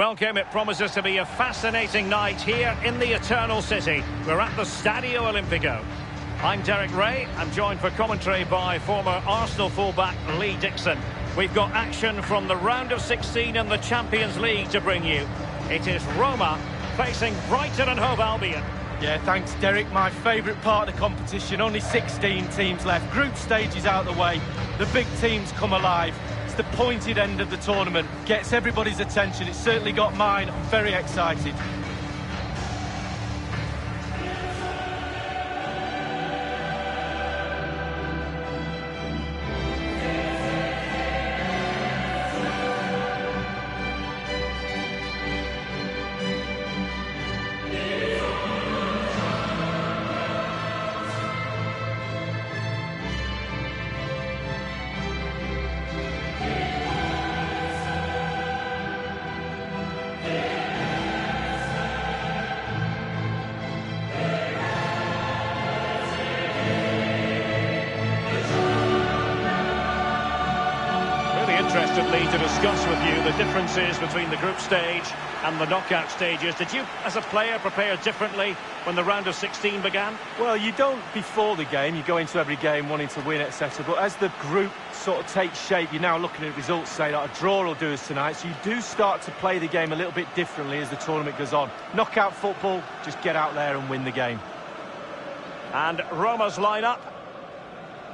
Welcome, it promises to be a fascinating night here in the Eternal City. We're at the Stadio Olimpico. I'm Derek Ray, I'm joined for commentary by former Arsenal fullback Lee Dixon. We've got action from the round of 16 in the Champions League to bring you. It is Roma facing Brighton and Hove Albion. Yeah, thanks Derek. My favourite part of the competition. Only 16 teams left. Group stage is out of the way. The big teams come alive. It's the pointed end of the tournament. Gets everybody's attention. It's certainly got mine. I'm very excited. Interestingly, to discuss with you the differences between the group stage and the knockout stages. Did you, as a player, prepare differently when the round of 16 began? Well, you don't before the game. You go into every game wanting to win, etc. But as the group sort of takes shape, you're now looking at results, say that a draw will do us tonight. So you do start to play the game a little bit differently as the tournament goes on. Knockout football, just get out there and win the game. And Roma's lineup.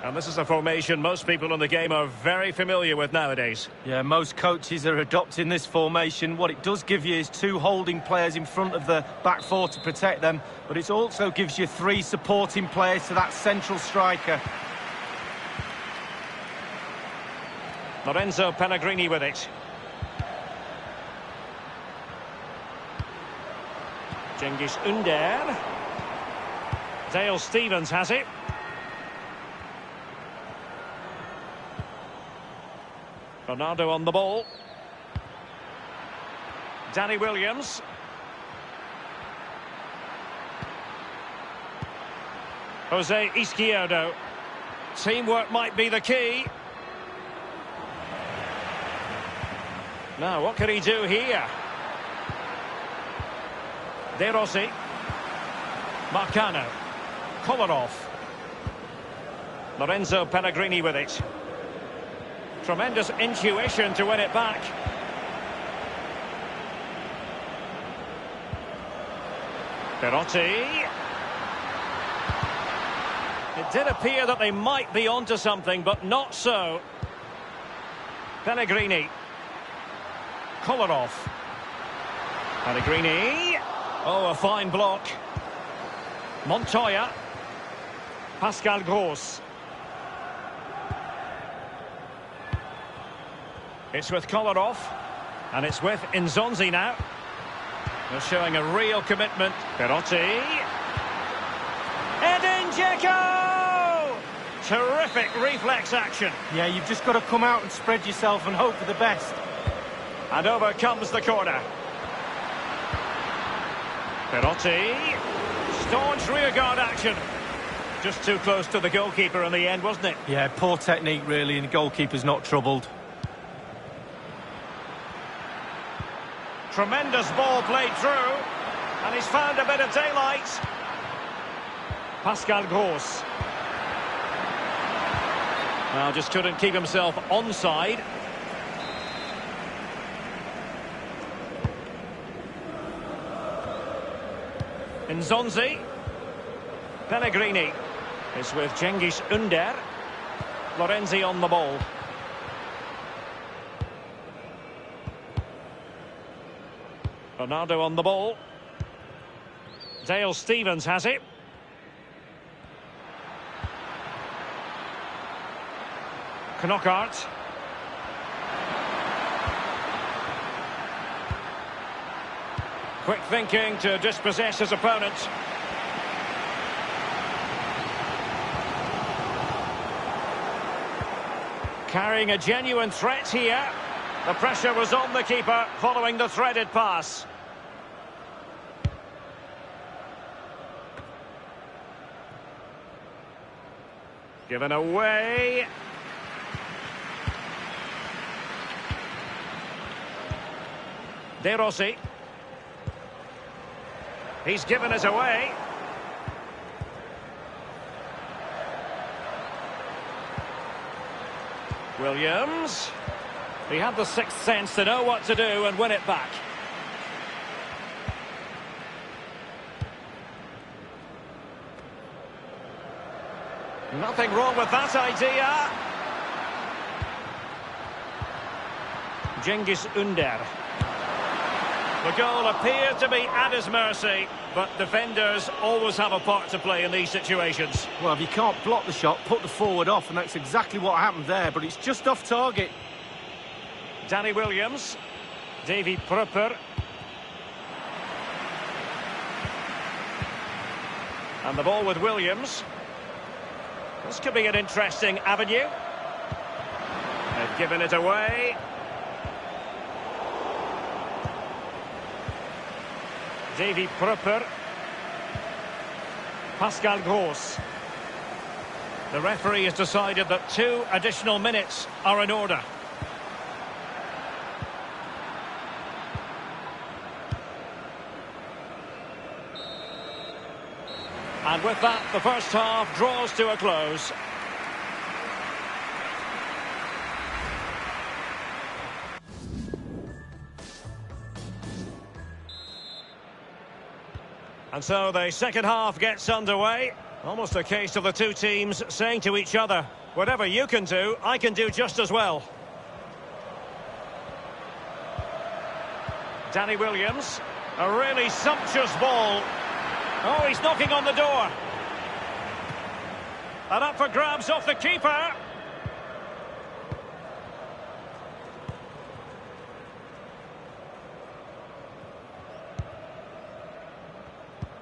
And this is a formation most people in the game are very familiar with nowadays. Yeah, most coaches are adopting this formation. What it does give you is two holding players in front of the back four to protect them, but it also gives you three supporting players to that central striker. Lorenzo Pellegrini with it. Cengiz Ünder. Dale Stevens has it. Ronaldo on the ball. Danny Wiilliams. Jose Izquierdo. Teamwork might be the key. Now, what can he do here? De Rossi. Marcano. Kolarov. Lorenzo Pellegrini with it. Tremendous intuition to win it back. Perotti. It did appear that they might be onto something, but not so. Pellegrini. Kolarov. Pellegrini. Oh, a fine block. Montoya. Pascal Gross. It's with Kolarov, and it's with Nzonzi now. They're showing a real commitment. Perotti. Edin Dzeko! Terrific reflex action. Yeah, you've just got to come out and spread yourself and hope for the best. And over comes the corner. Perotti. Staunch rearguard action. Just too close to the goalkeeper in the end, wasn't it? Yeah, poor technique really, and the goalkeeper's not troubled. Tremendous ball played through, and he's found a bit of daylight. Pascal Gross. Well, just couldn't keep himself onside. Nzonzi. Pellegrini is with Cengiz Ünder. Lorenzi on the ball. Ronaldo on the ball. Dale Stevens has it. Knockaert. Quick thinking to dispossess his opponent. Carrying a genuine threat here. The pressure was on the keeper following the threaded pass. Given away. De Rossi. He's given us away. Wiilliams. He had the sixth sense to know what to do and win it back. Nothing wrong with that idea. Cengiz Ünder. The goal appeared to be at his mercy, but defenders always have a part to play in these situations. Well, if you can't block the shot, put the forward off, and that's exactly what happened there, but it's just off target. Danny Wiilliams. Davy Prupper. And the ball with Wiilliams. This could be an interesting avenue. They've given it away. Davy Prupper. Pascal Gross. The referee has decided that 2 additional minutes are in order. And with that, the first half draws to a close. And so the second half gets underway. Almost a case of the two teams saying to each other, whatever you can do, I can do just as well. Danny Wiilliams. A really sumptuous ball. Oh, he's knocking on the door. And up for grabs off the keeper.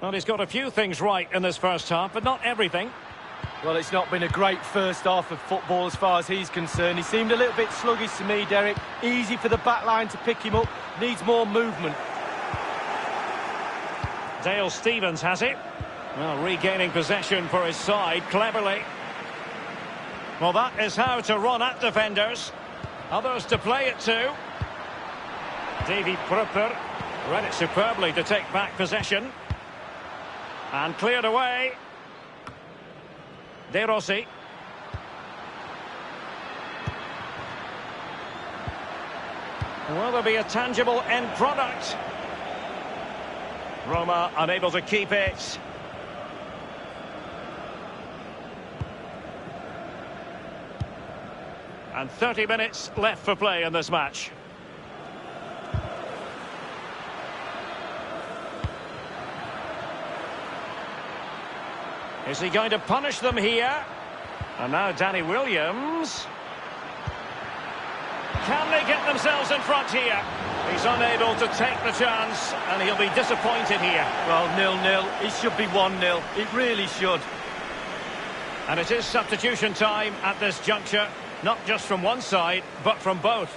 Well, he's got a few things right in this first half, but not everything. Well, it's not been a great first half of football as far as he's concerned. He seemed a little bit sluggish to me, Derek. Easy for the back line to pick him up. Needs more movement. Dale Stevens has it. Well, regaining possession for his side cleverly. Well, that is how to run at defenders. Others to play it to. Davy Prupper read it superbly to take back possession. And cleared away. De Rossi. Will there be a tangible end product? Roma unable to keep it. And 30 minutes left for play in this match. Is he going to punish them here? And now Danny Wiilliams. Can they get themselves in front here? He's unable to take the chance, and he'll be disappointed here. Well, 0-0. It should be 1-0. It really should. And it is substitution time at this juncture, not just from one side, but from both.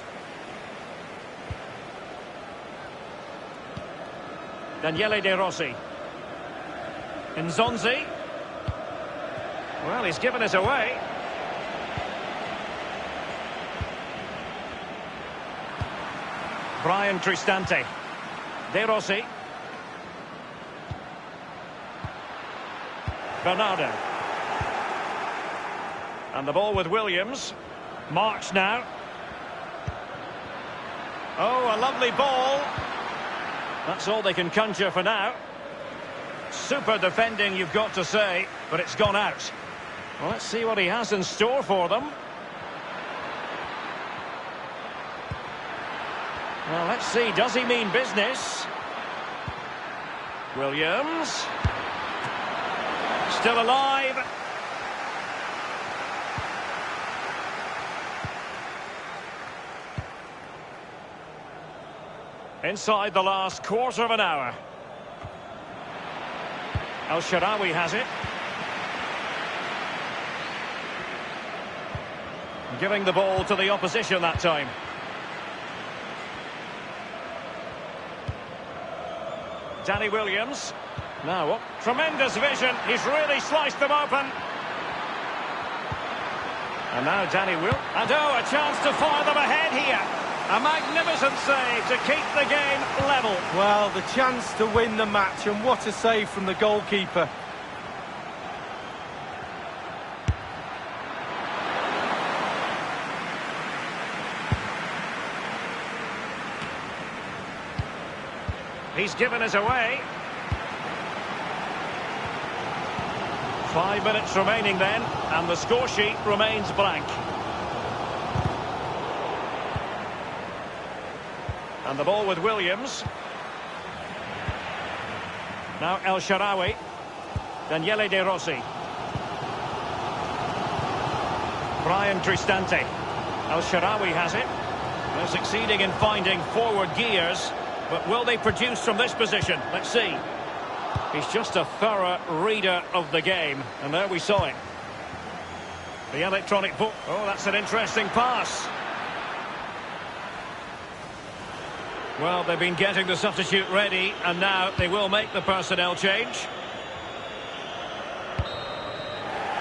Daniele De Rossi. Nzonzi. Well, he's given us away. Brian Cristante. De Rossi. Bernardo. And the ball with Wiilliams. March now. Oh, a lovely ball. That's all they can conjure for now. Super defending, you've got to say, but it's gone out. Well, let's see what he has in store for them. Well, let's see, does he mean business? Wiilliams. Still alive. Inside the last quarter of an hour. El Shaarawy has it. Giving the ball to the opposition that time. Danny Wiilliams. Now, what tremendous vision. He's really sliced them open. And now Danny Wiilliams. And oh, a chance to fire them ahead here. A magnificent save to keep the game level. Well, the chance to win the match, and what a save from the goalkeeper. He's given us away. 5 minutes remaining then, and the score sheet remains blank. And the ball with Wiilliams. Now El Shaarawy. Daniele De Rossi. Brian Cristante. El Shaarawy has it. They're succeeding in finding forward gears. But will they produce from this position? Let's see. He's just a thorough reader of the game. And there we saw it. The electronic book. Oh, that's an interesting pass. Well, they've been getting the substitute ready, and now they will make the personnel change.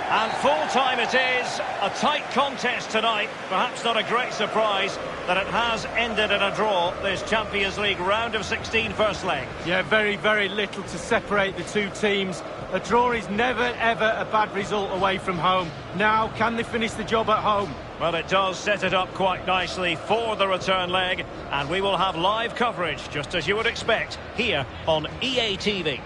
And full-time it is. A tight contest tonight. Perhaps not a great surprise that it has ended in a draw, this Champions League round of 16 first leg. Yeah, very, very little to separate the two teams. A draw is never, ever a bad result away from home. Now, can they finish the job at home? Well, it does set it up quite nicely for the return leg, and we will have live coverage, just as you would expect, here on EA TV.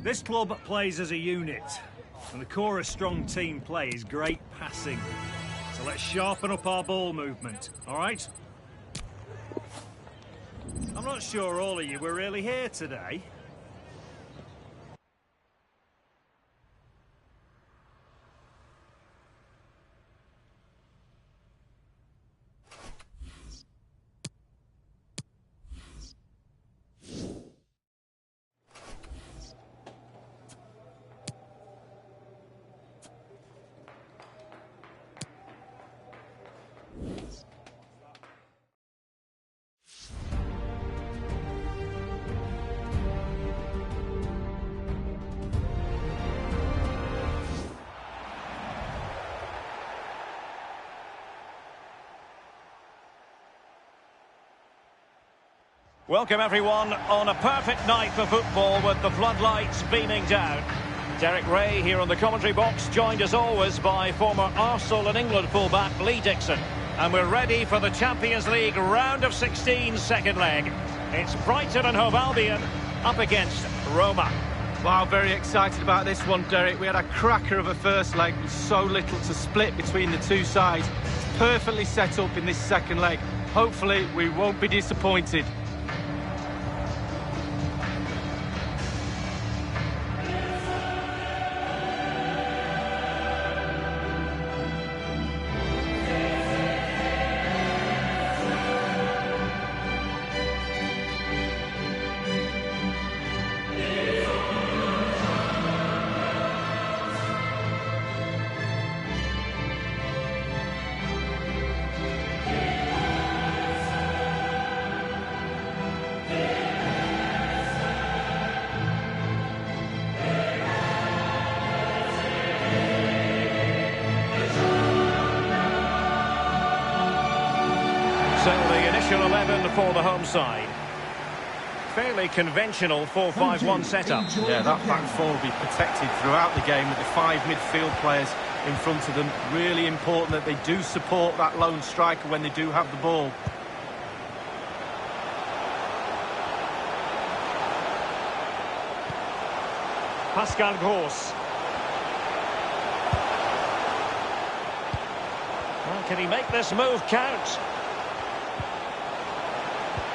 This club plays as a unit, and the core of strong team play is great passing. So let's sharpen up our ball movement, all right? I'm not sure all of you were really here today. Welcome everyone on a perfect night for football with the floodlights beaming down. Derek Ray here on the commentary box, joined as always by former Arsenal and England fullback Lee Dixon. And we're ready for the Champions League round of 16 second leg. It's Brighton and Hove Albion up against Roma. Wow, very excited about this one, Derek. We had a cracker of a first leg with so little to split between the two sides. It's perfectly set up in this second leg. Hopefully we won't be disappointed. So the initial 11 for the home side. Fairly conventional 4-5-1 setup. Yeah, that back four will be protected throughout the game with the 5 midfield players in front of them. Really important that they do support that lone striker when they do have the ball. Pascal Gross. Well, can he make this move count?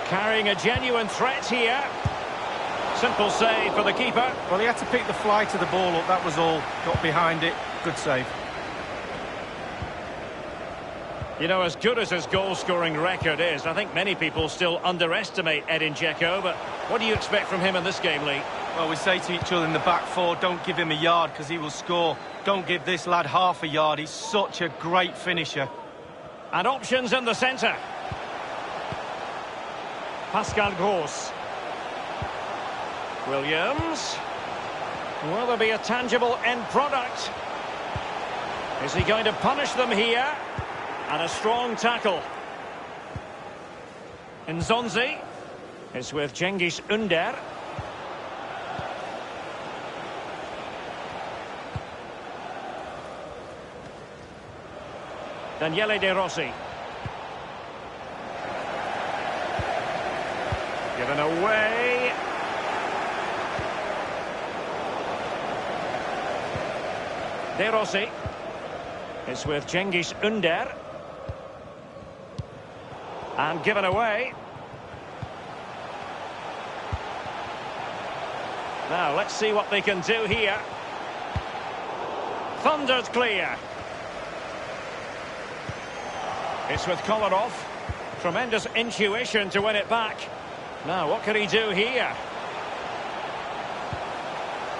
Carrying a genuine threat here. Simple save for the keeper. Well, he had to pick the flight of the ball up, that was all. Got behind it. Good save. You know, as good as his goal-scoring record is, I think many people still underestimate Edin Dzeko, but what do you expect from him in this game, Lee? Well, we say to each other in the back four, don't give him a yard because he will score. Don't give this lad half a yard. He's such a great finisher. And options in the centre. Pascal Gross. Wiilliams. Will there be a tangible end product? Is he going to punish them here? And a strong tackle. Nzonzi is with Cengiz Ünder. Daniele De Rossi. Given away. De Rossi is with Cengiz Ünder. And given away. Now, let's see what they can do here. Thundered clear. It's with Kolarov. Tremendous intuition to win it back. Now, what can he do here?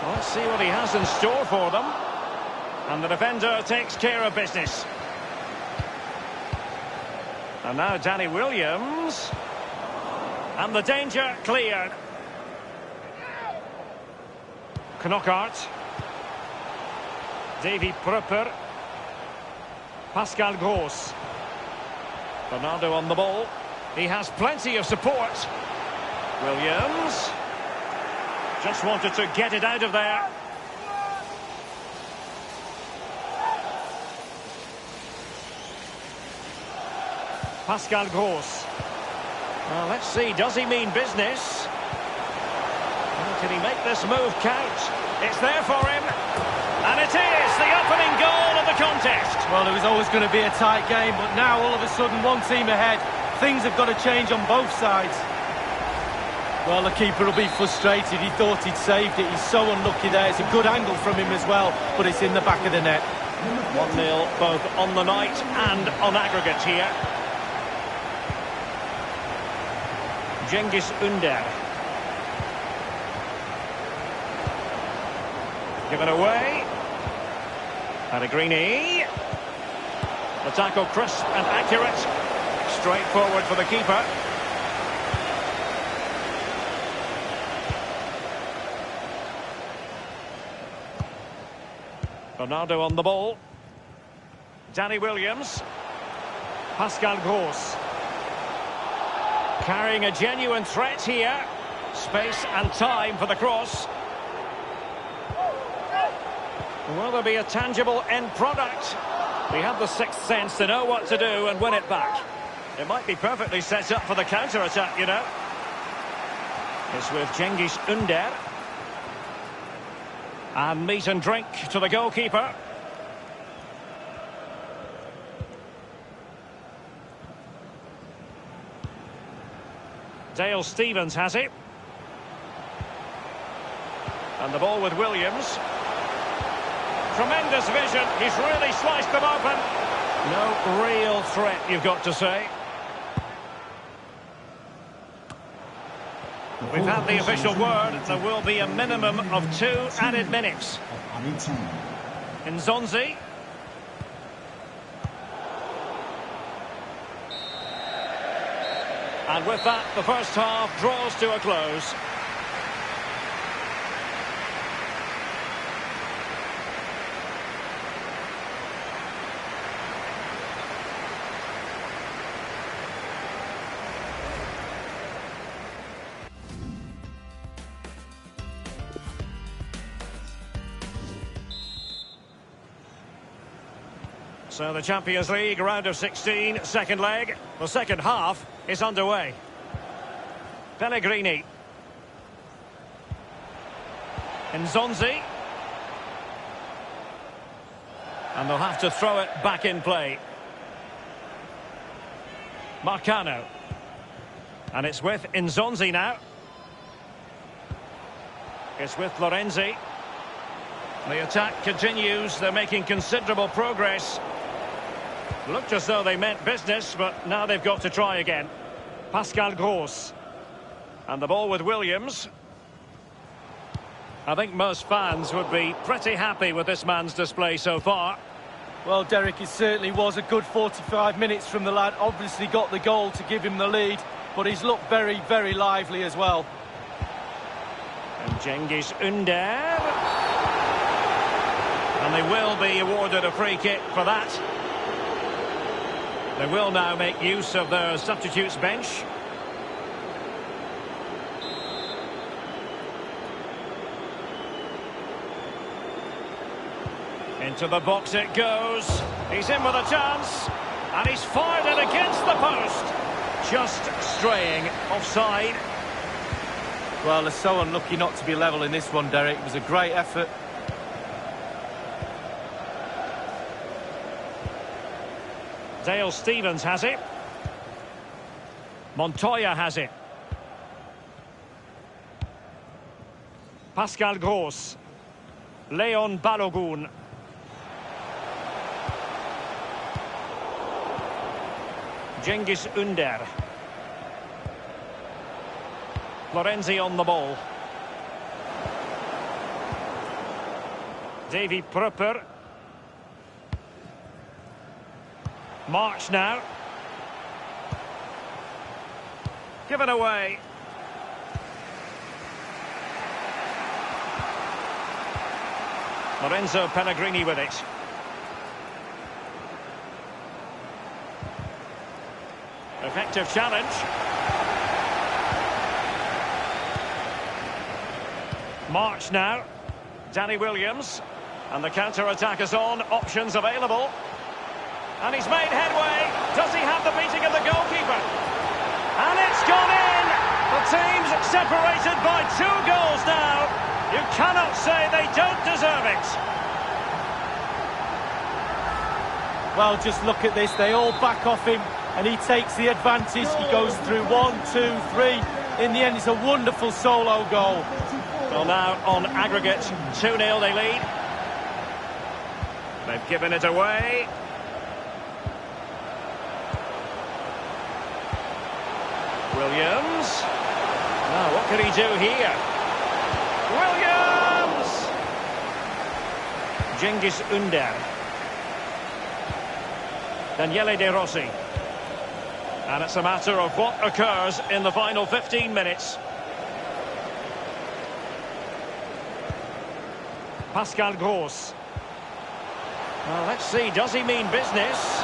Well, let's see what he has in store for them. And the defender takes care of business. And now Danny Wiilliams. And the danger cleared. Knockaert. Davy Prupper. Pascal Gross. Bernardo on the ball. He has plenty of support. Wiilliams. Just wanted to get it out of there. Pascal Gross. Well, let's see, does he mean business? Well, can he make this move count? It's there for him. And it is the opening goal of the contest. Well, it was always going to be a tight game, but now all of a sudden one team ahead. Things have got to change on both sides. Well, the keeper will be frustrated. He thought he'd saved it. He's so unlucky there. It's a good angle from him as well, but it's in the back of the net. 1-0 both on the night and on aggregate here. Cengiz Ünder. Given away. Pellegrini. The tackle crisp and accurate. Straightforward for the keeper. Bernardo on the ball. Danny Wiilliams. Pascal Gross. Carrying a genuine threat here. Space and time for the cross. Will there be a tangible end product? He had the sixth sense to know what to do and win it back. It might be perfectly set up for the counter-attack, you know. It's with Cengiz Ünder. And meat and drink to the goalkeeper. Dale Stevens has it. And the ball with Wiilliams. Tremendous vision. He's really sliced them open. No real threat, you've got to say. We've had the official word. There will be a minimum of 2 added minutes. Nzonzi. And with that, the first half draws to a close. So the Champions League round of 16, second leg. The second half is underway. Pellegrini. Nzonzi. And they'll have to throw it back in play. Marcano. And it's with Nzonzi now. It's with Lorenzi. The attack continues. They're making considerable progress. Looked as though they meant business, but now they've got to try again. Pascal Gross. And the ball with Wiilliams. I think most fans would be pretty happy with this man's display so far. Well, Derek, it certainly was a good 45 minutes from the lad. Obviously got the goal to give him the lead, but he's looked very, very lively as well. And Cengiz Ünder. And they will be awarded a free kick for that. They will now make use of their substitutes bench. Into the box it goes. He's in with a chance. And he's fired it against the post. Just straying offside. Well, they're so unlucky not to be level in this one, Derek. It was a great effort. Dale Stevens has it. Montoya has it. Pascal Gross. Leon Balogun. Cengiz Ünder. Lorenzi on the ball. Davy Prupper. March now. Given away. Lorenzo Pellegrini with it. Effective challenge. March now. Danny Wiilliams. And the counter-attack is on. Options available. And he's made headway. Does he have the beating of the goalkeeper? And it's gone in! The team's separated by 2 goals now. You cannot say they don't deserve it. Well, just look at this. They all back off him, and he takes the advantage. He goes through 1, 2, 3. In the end, it's a wonderful solo goal. Well, now on aggregate, 2-0 they lead. They've given it away. Wiilliams. Now, what can he do here? Wiilliams! Cengiz Ünder. Daniele De Rossi. And it's a matter of what occurs in the final 15 minutes. Pascal Gross. Well, let's see, does he mean business?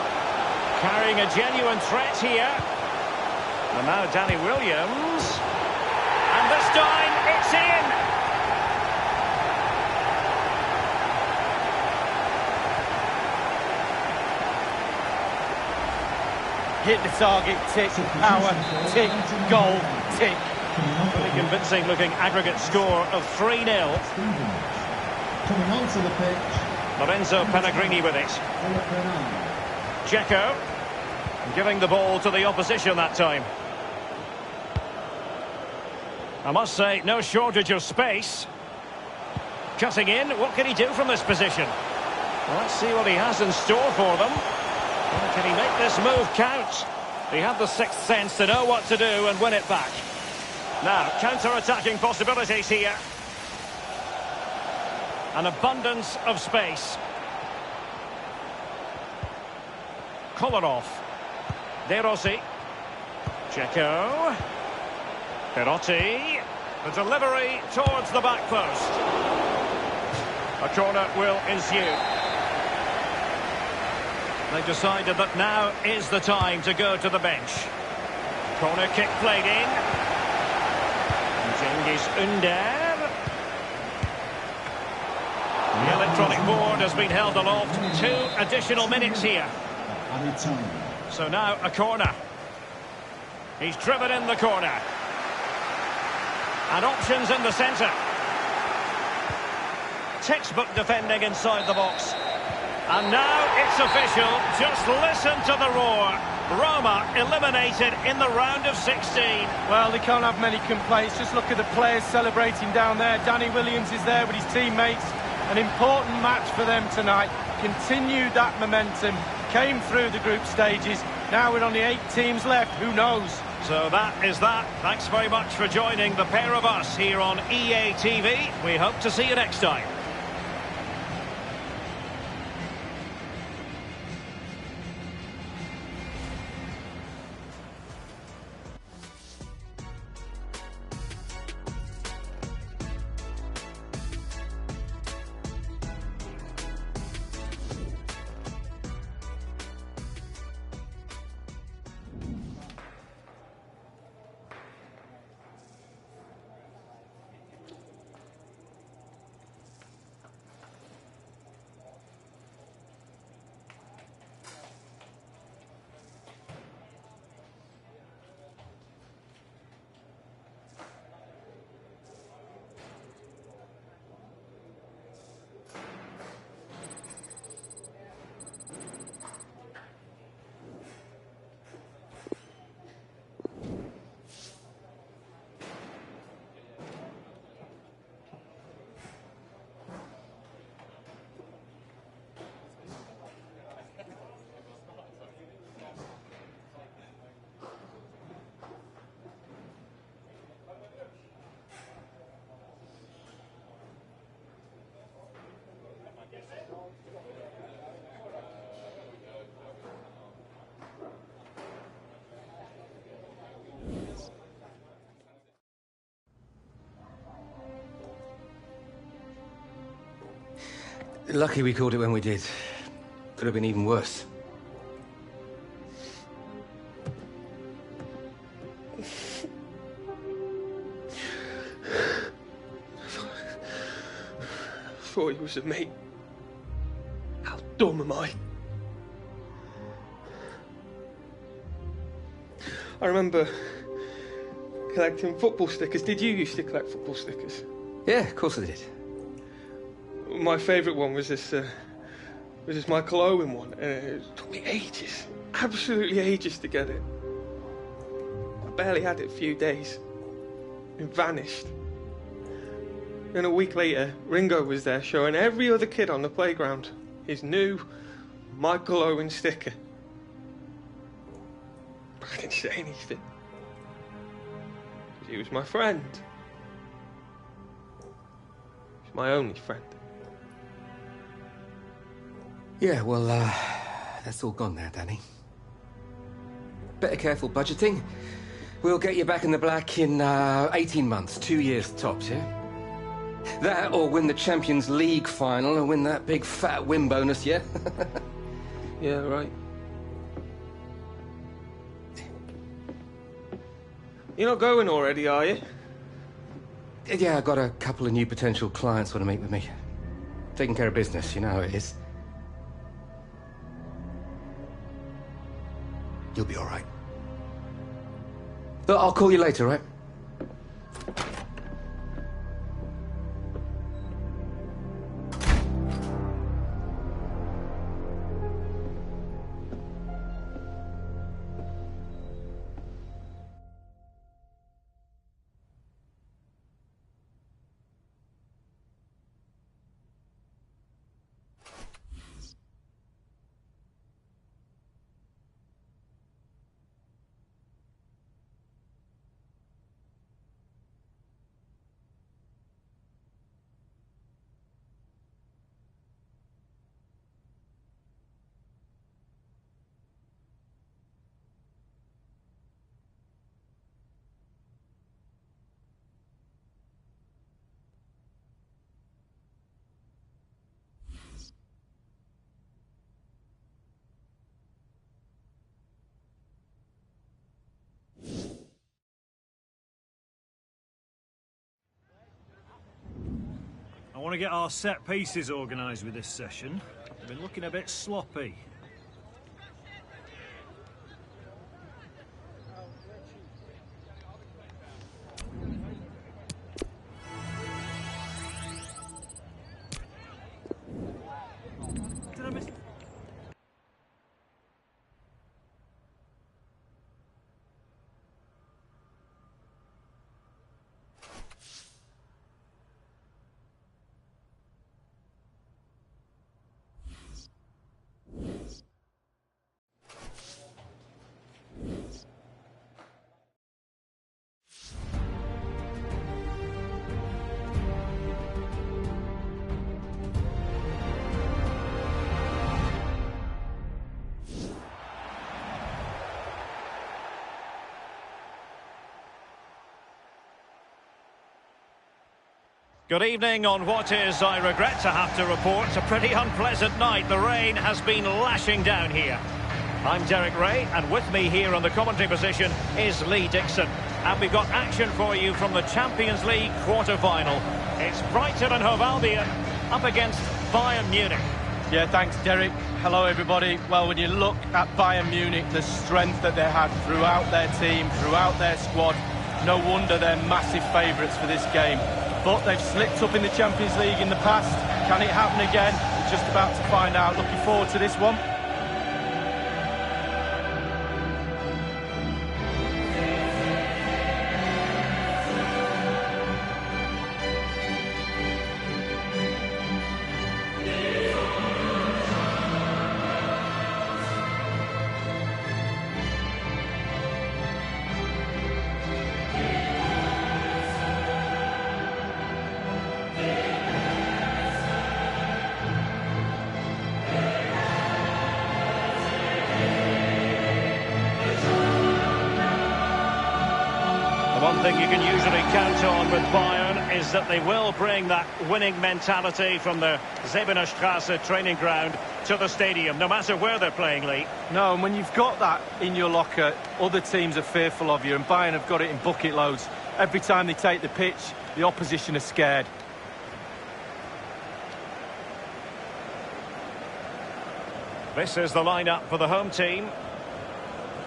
Carrying a genuine threat here. And now Danny Wiilliams. And this time, it's in! Hit the target, tick, power, tick, goal, tick. Pretty convincing looking aggregate score of 3-0. Coming onto the pitch. Lorenzo Pellegrini with it. Dzeko. Giving the ball to the opposition that time. I must say, no shortage of space. Cutting in, what can he do from this position? Well, let's see what he has in store for them. Well, can he make this move count? He had the sixth sense to know what to do and win it back. Now, counter-attacking possibilities here. An abundance of space. Kolarov. De Rossi. Dzeko. Perotti. The delivery towards the back post. A corner will ensue. They've decided that now is the time to go to the bench. Corner kick played in. Cengiz Ünder. The electronic board has been held aloft. 2 additional minutes here. Added time. So now a corner. He's driven in the corner. And options in the centre. Textbook defending inside the box. And now it's official. Just listen to the roar. Roma eliminated in the round of 16. Well, they can't have many complaints. Just look at the players celebrating down there. Danny Wiilliams is there with his teammates. An important match for them tonight. Continued that momentum. Came through the group stages. Now we're on the 8 teams left. Who knows? So that is that. Thanks very much for joining the pair of us here on EA TV. We hope to see you next time. Lucky we called it when we did. Could have been even worse. I thought he was a mate. How dumb am I? I remember collecting football stickers. Did you used to collect football stickers? Yeah, of course I did. My favourite one was this Michael Owen one. It took me ages, absolutely ages to get it. I barely had it a few days. It vanished. Then a week later, Ringo was there showing every other kid on the playground his new Michael Owen sticker. I didn't say anything. He was my friend. He's my only friend. Yeah, well, that's all gone now, Danny. Better careful budgeting. We'll get you back in the black in 18 months, 2 years tops, yeah? That or win the Champions League final and win that big fat win bonus, yeah? Yeah, right. You're not going already, are you? Yeah, I got a couple of new potential clients want to meet with me. Taking care of business, you know how it is. You'll be all right. But I'll call you later, right? want to get our set pieces organised with this session. They've been looking a bit sloppy. Did I miss? Good evening on what is, I regret to have to report, a pretty unpleasant night. The rain has been lashing down here. I'm Derek Ray, and with me here on the commentary position is Lee Dixon. And we've got action for you from the Champions League quarter-final. It's Brighton and Hove Albion up against Bayern Munich. Yeah, thanks, Derek. Hello, everybody. Well, when you look at Bayern Munich, the strength that they had throughout their team, throughout their squad, no wonder they're massive favourites for this game. But they've slipped up in the Champions League in the past. Can it happen again? We're just about to find out. Looking forward to this one. One thing you can usually count on with Bayern is that they will bring that winning mentality from the Zebenerstrasse training ground to the stadium, no matter where they're playing, Lee. No, and when you've got that in your locker, other teams are fearful of you, and Bayern have got it in bucket loads. Every time they take the pitch, the opposition are scared. This is the lineup for the home team.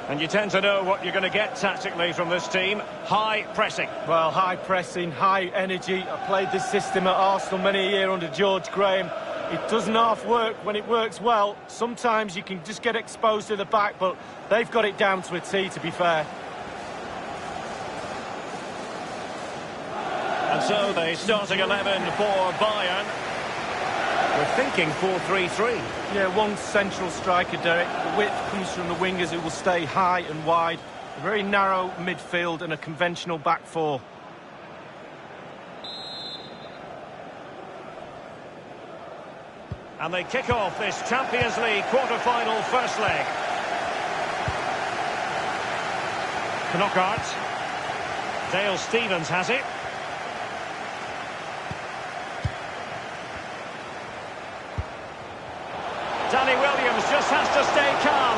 And you tend to know what you're going to get tactically from this team. High pressing. Well, high pressing, high energy. I played this system at Arsenal many a year under George Graham. It doesn't half work when it works well. Sometimes you can just get exposed to the back, but they've got it down to a T, to be fair. And so the starting 11 for Bayern. We're thinking 4-3-3. Yeah, one central striker, Derek. The width comes from the wingers who will stay high and wide. A very narrow midfield and a conventional back four. And they kick off this Champions League quarter-final first leg. Knockaert. Dale Stevens has it. Danny Wiilliams just has to stay calm.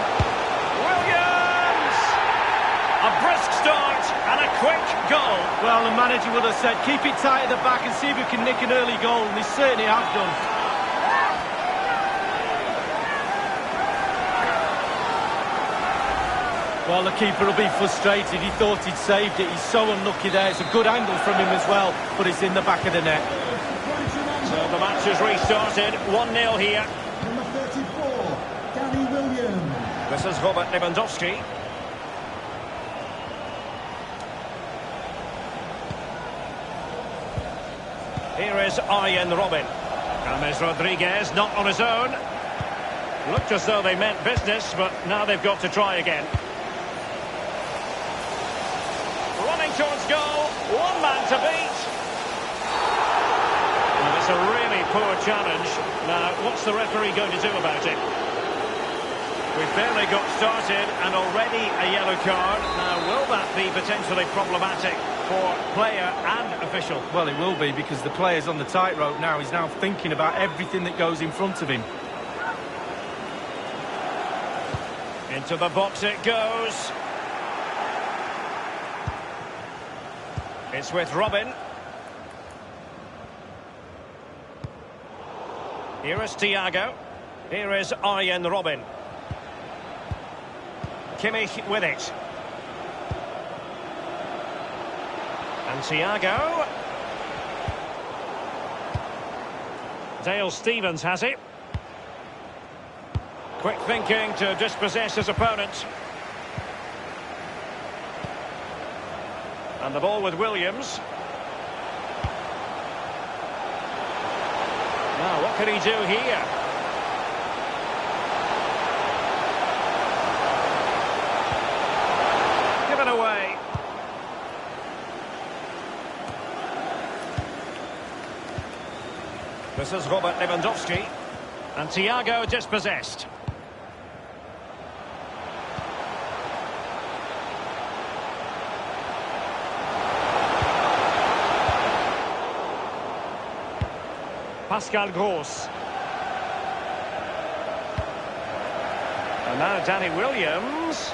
Wiilliams! A brisk start and a quick goal. Well, the manager would have said, keep it tight at the back and see if we can nick an early goal, and they certainly have done. Well, the keeper will be frustrated. He thought he'd saved it. He's so unlucky there. It's a good angle from him as well, but it's in the back of the net. So the match has restarted. 1-0 here. Number 34, Danny Wiilliams. This is Robert Lewandowski. Here is Arjen Robben. James Rodriguez not on his own. Looked as though they meant business, but now they've got to try again. Running towards goal. One man to beat. And it's a really poor challenge. Now, what's the referee going to do about it? We've barely got started and already a yellow card. Now, will that be potentially problematic for player and official? Well, it will be, because the player's on the tightrope now. He's now thinking about everything that goes in front of him. Into the box it goes. It's with Robben. Here is Thiago. Here is Arjen Robben. Kimmich with it. And Thiago. Dale Stevens has it. Quick thinking to dispossess his opponent. And the ball with Wiilliams. Now, what can he do here? Given away. This is Robert Lewandowski. And Thiago dispossessed. Pascal Gross. And now Danny Wiilliams.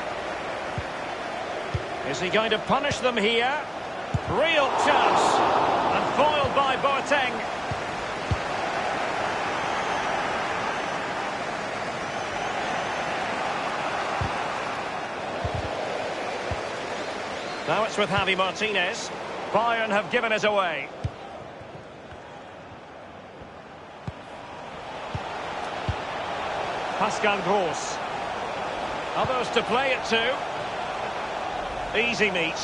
Is he going to punish them here? Real chance. And foiled by Boateng. Now it's with Javi Martinez. Bayern have given it away. Pascal Gross. Others to play it to. Easy meet.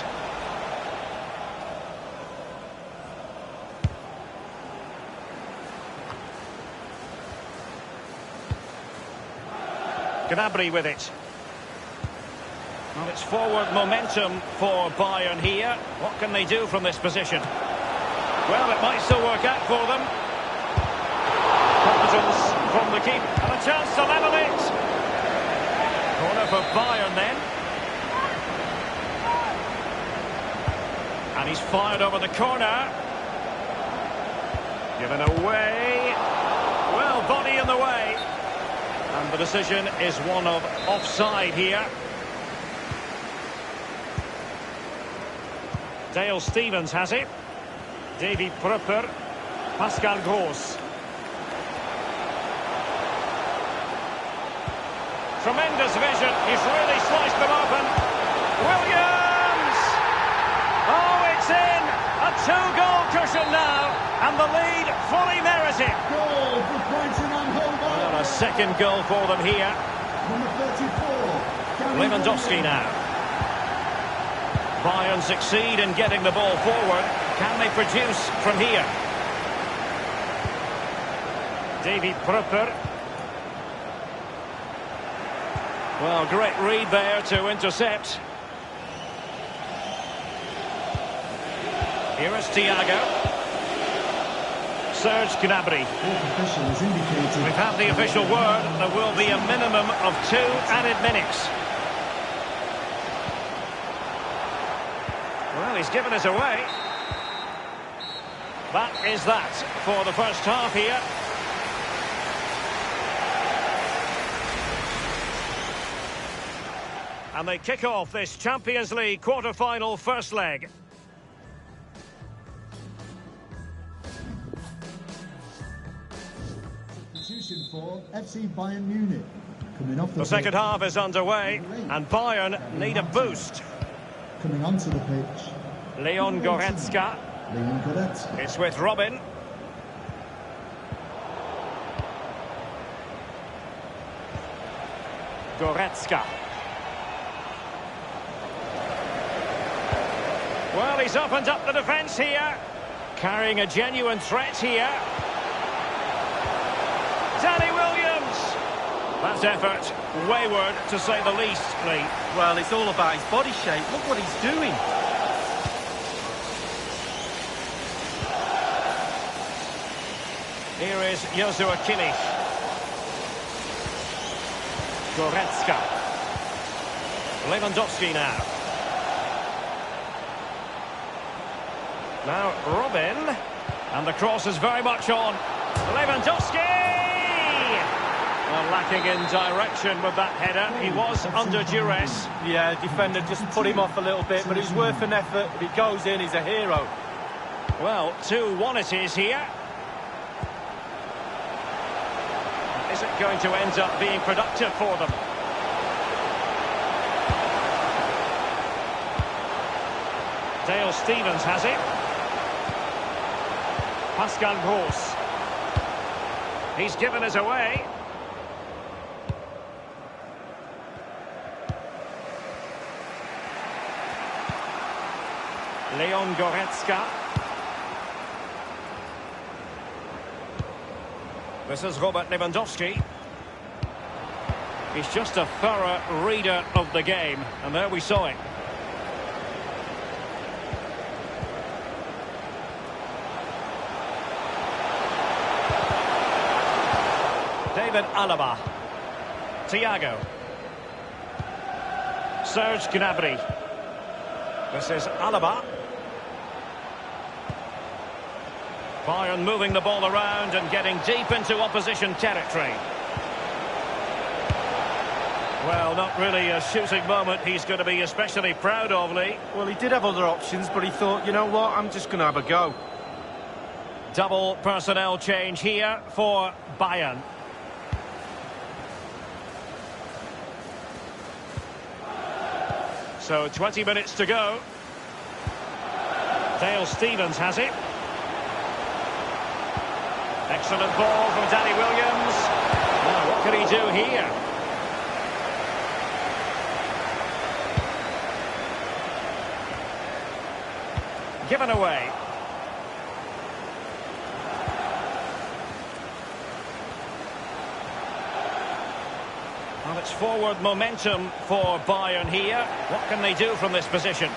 Gnabry with it. Well, it's forward momentum for Bayern here. What can they do from this position? Well, it might still work out for them. Competence from the keeper. And a chance to level it. Corner for Bayern then. And he's fired over the corner. Given away. Well, body in the way. And the decision is one of offside here. Dale Stevens has it. Davy Prupper. Pascal Gross. Tremendous vision. He's really sliced them open. Wiilliams! Oh, it's in! A two-goal cushion now. And the lead fully merited. Goal for Brighton and Hove Albion. Well, a second goal for them here. Number 34. Lewandowski now. Bayern succeed in getting the ball forward. Can they produce from here? Davy Prupper. Well, great read there to intercept. Here is Thiago. Serge Gnabry. We've had the official word. There will be a minimum of 2 added minutes. Well, he's given us away. That is that for the first half here. And they kick off this Champions League quarter-final first leg. Substitution for FC Bayern Munich. Coming off The second half is underway, and Bayern need a boost. Coming onto the pitch. Leon Goretzka. Leon Goretzka. It's with Robben. Goretzka. Well, he's opened up the defence here. Carrying a genuine threat here. Danny Wiilliams. That's effort. Wayward, to say the least, Lee. Well, it's all about his body shape. Look what he's doing. Here is Joshua Kimmich. Goretzka. Lewandowski now. Now Robben. And the cross is very much on. Lewandowski! Well, lacking in direction with that header. He was under duress. Yeah, defender just put him off a little bit, but it was worth an effort. If he goes in, he's a hero. Well, 2-1 it is here. Is it going to end up being productive for them? Dale Stevens has it. Pascal Gross. He's given us away. Leon Goretzka. This is Robert Lewandowski. He's just a thorough reader of the game, and there we saw it. David Alaba. Thiago. Serge Gnabry. This is Alaba. Bayern moving the ball around and getting deep into opposition territory. Well, not really a shooting moment he's going to be especially proud of, Lee. Well, he did have other options, but he thought, you know what, I'm just going to have a go. Double personnel change here for Bayern. So 20 minutes to go. Dale Stevens has it. Excellent ball from Danny Williams. Now, what can he do here? Given away. Well, it's forward momentum for Bayern here. What can they do from this position?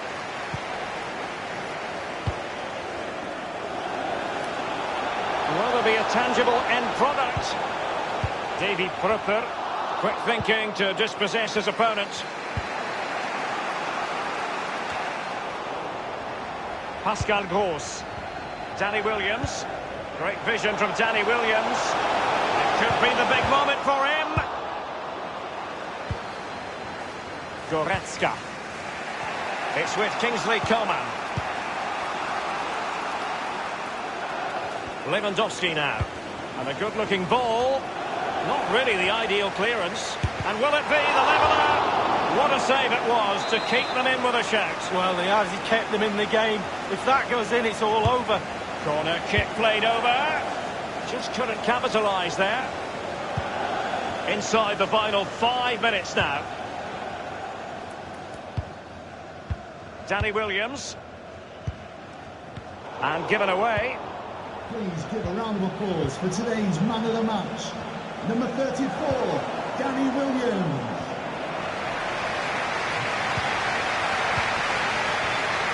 Will there be a tangible end product? Davy Prupper, quick thinking to dispossess his opponent. Pascal Gross. Danny Williams. Great vision from Danny Williams. It could be the big moment for him. Goretzka. It's with Kingsley Coman. Lewandowski now. And a good-looking ball. Not really the ideal clearance. And will it be the leveller? What a save it was to keep them in with a shout. Well, he has. He kept them in the game. If that goes in, it's all over. Corner kick played over. Just couldn't capitalise there. Inside the final 5 minutes now. Danny Williams. And given away. Please give a round of applause for today's man of the match, number 34, Danny Williams.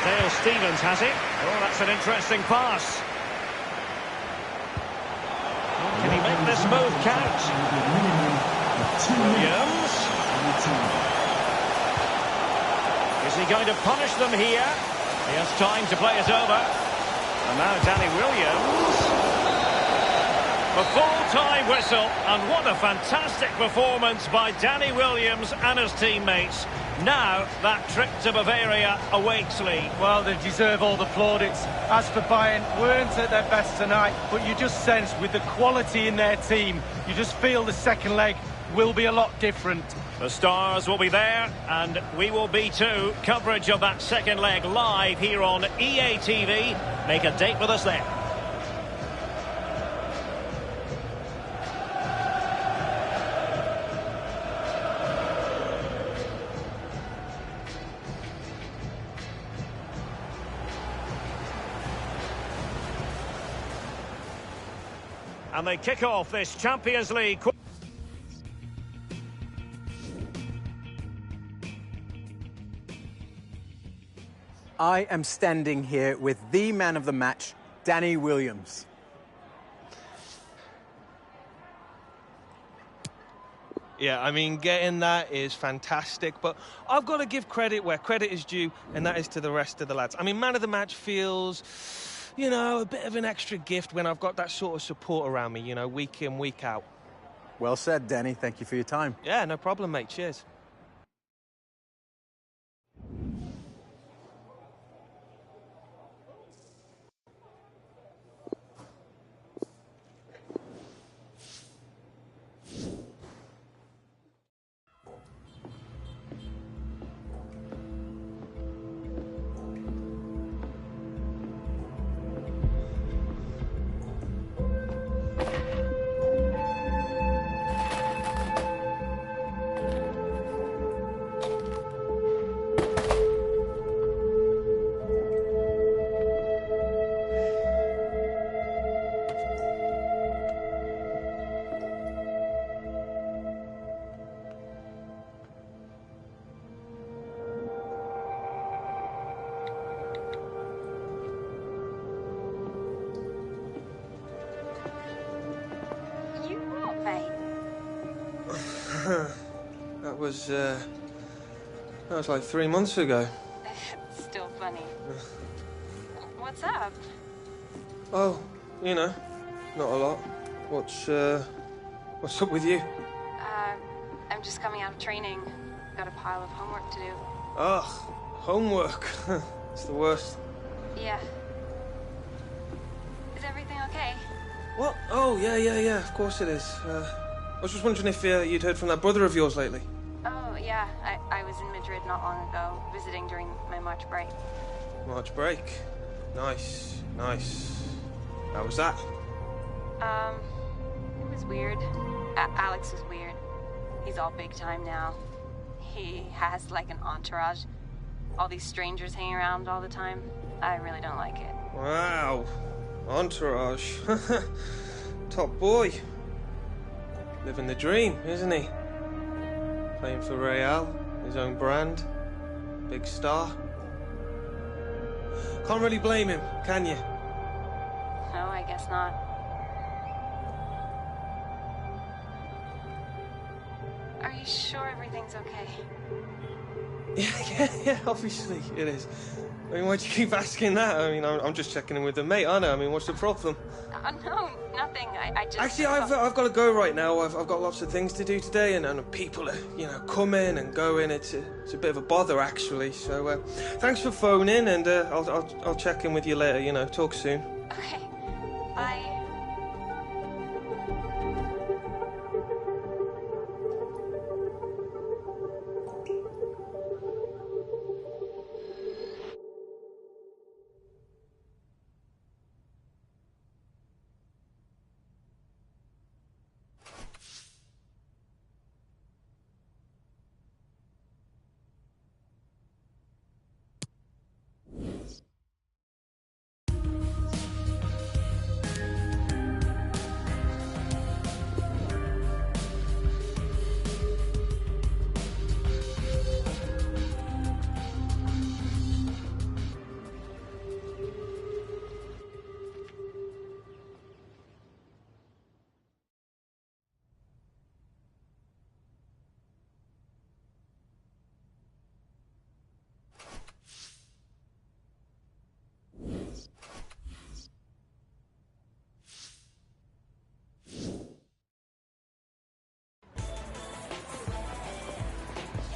Dale Stevens has it. Oh, that's an interesting pass. Can he make this move count? Williams. Is he going to punish them here? He has time to play it over. And now Danny Williams. A full-time whistle, and what a fantastic performance by Danny Williams and his teammates. Now that trip to Bavaria awaits, Lee. Well, they deserve all the plaudits. As for Bayern, weren't at their best tonight, but you just sense with the quality in their team, you just feel the second leg will be a lot different. The stars will be there, and we will be too. Coverage of that second leg live here on EA TV. Make a date with us then. And they kick off this Champions League. I am standing here with the man of the match, Danny Williams. Yeah, I mean, getting that is fantastic, but I've got to give credit where credit is due, and that is to the rest of the lads. I mean, man of the match feels, you know, a bit of an extra gift when I've got that sort of support around me, you know, week in, week out. Well said, Danny. Thank you for your time. Yeah, no problem, mate. Cheers. was like 3 months ago. It's still funny. What's up? Oh, you know, not a lot. What's up with you? I'm just coming out of training. Got a pile of homework to do. Ugh, homework. It's the worst. Yeah. Is everything okay? What? Oh, yeah, of course it is. I was just wondering if you'd heard from that brother of yours lately. Oh, yeah. I was in Madrid not long ago, visiting during my March break. March break? Nice. How was that? It was weird. Alex was weird. He's all big time now. He has, like, an entourage. All these strangers hanging around all the time. I really don't like it. Wow. Entourage. Top boy. Living the dream, isn't he? Playing for Real, his own brand. Big star. Can't really blame him, can you? No, I guess not. Are you sure everything's okay? Yeah, obviously it is. I mean, why'd you keep asking that? I mean, I'm just checking in with the mate, aren't I? I mean, what's the problem? No, nothing. I just... Actually, I've got to go right now. I've got lots of things to do today, and people are, coming and going. It's a bit of a bother, actually. So, thanks for phoning, and I'll check in with you later. Talk soon. Okay. Bye.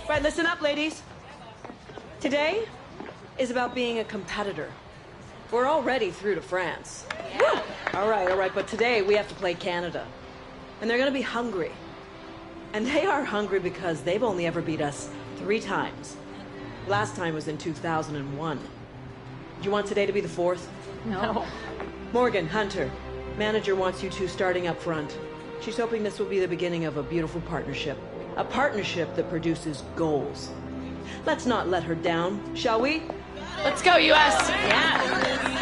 Right, listen up, ladies. Today is about being a competitor. We're already through to France. Yeah. All right, but today we have to play Canada. And they're gonna be hungry. And they are hungry because they've only ever beat us 3 times. Last time was in 2001. Do you want today to be the 4th? No. Morgan, Hunter, manager wants you two starting up front. She's hoping this will be the beginning of a beautiful partnership. A partnership that produces goals. Let's not let her down, shall we? Let's go, US! Yeah!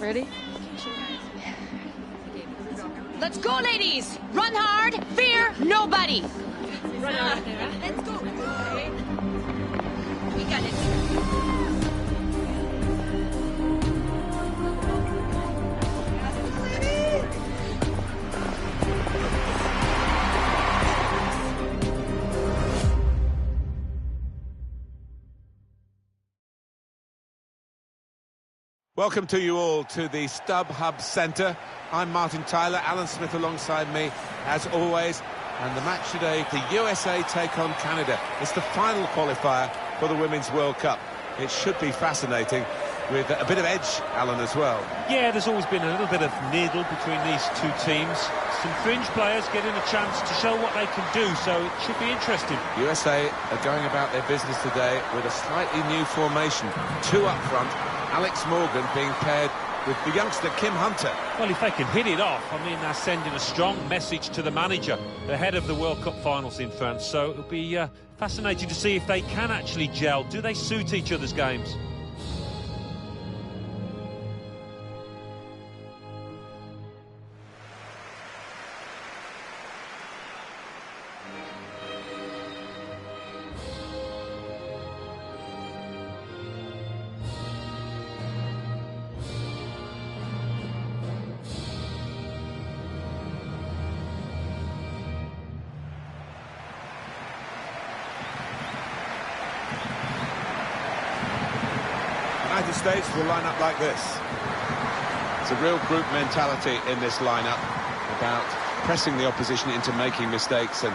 Ready? Let's go, ladies! Run hard, fear nobody! Run hard. Let's go! We got it. Welcome to you all to the StubHub Centre. I'm Martin Tyler, Alan Smith alongside me, as always. And the match today, the USA take on Canada. It's the final qualifier for the Women's World Cup. It should be fascinating, with a bit of edge, Alan, as well. Yeah, there's always been a little bit of needle between these two teams. Some fringe players getting a chance to show what they can do, so it should be interesting. USA are going about their business today with a slightly new formation. 2 up front, Alex Morgan being paired with the youngster Kim Hunter. Well, if they can hit it off, I mean, they're sending a strong message to the manager ahead of the World Cup finals in France. So it'll be fascinating to see if they can actually gel. Do they suit each other's games? United States will line up like this. It's a real group mentality in this lineup about pressing the opposition into making mistakes and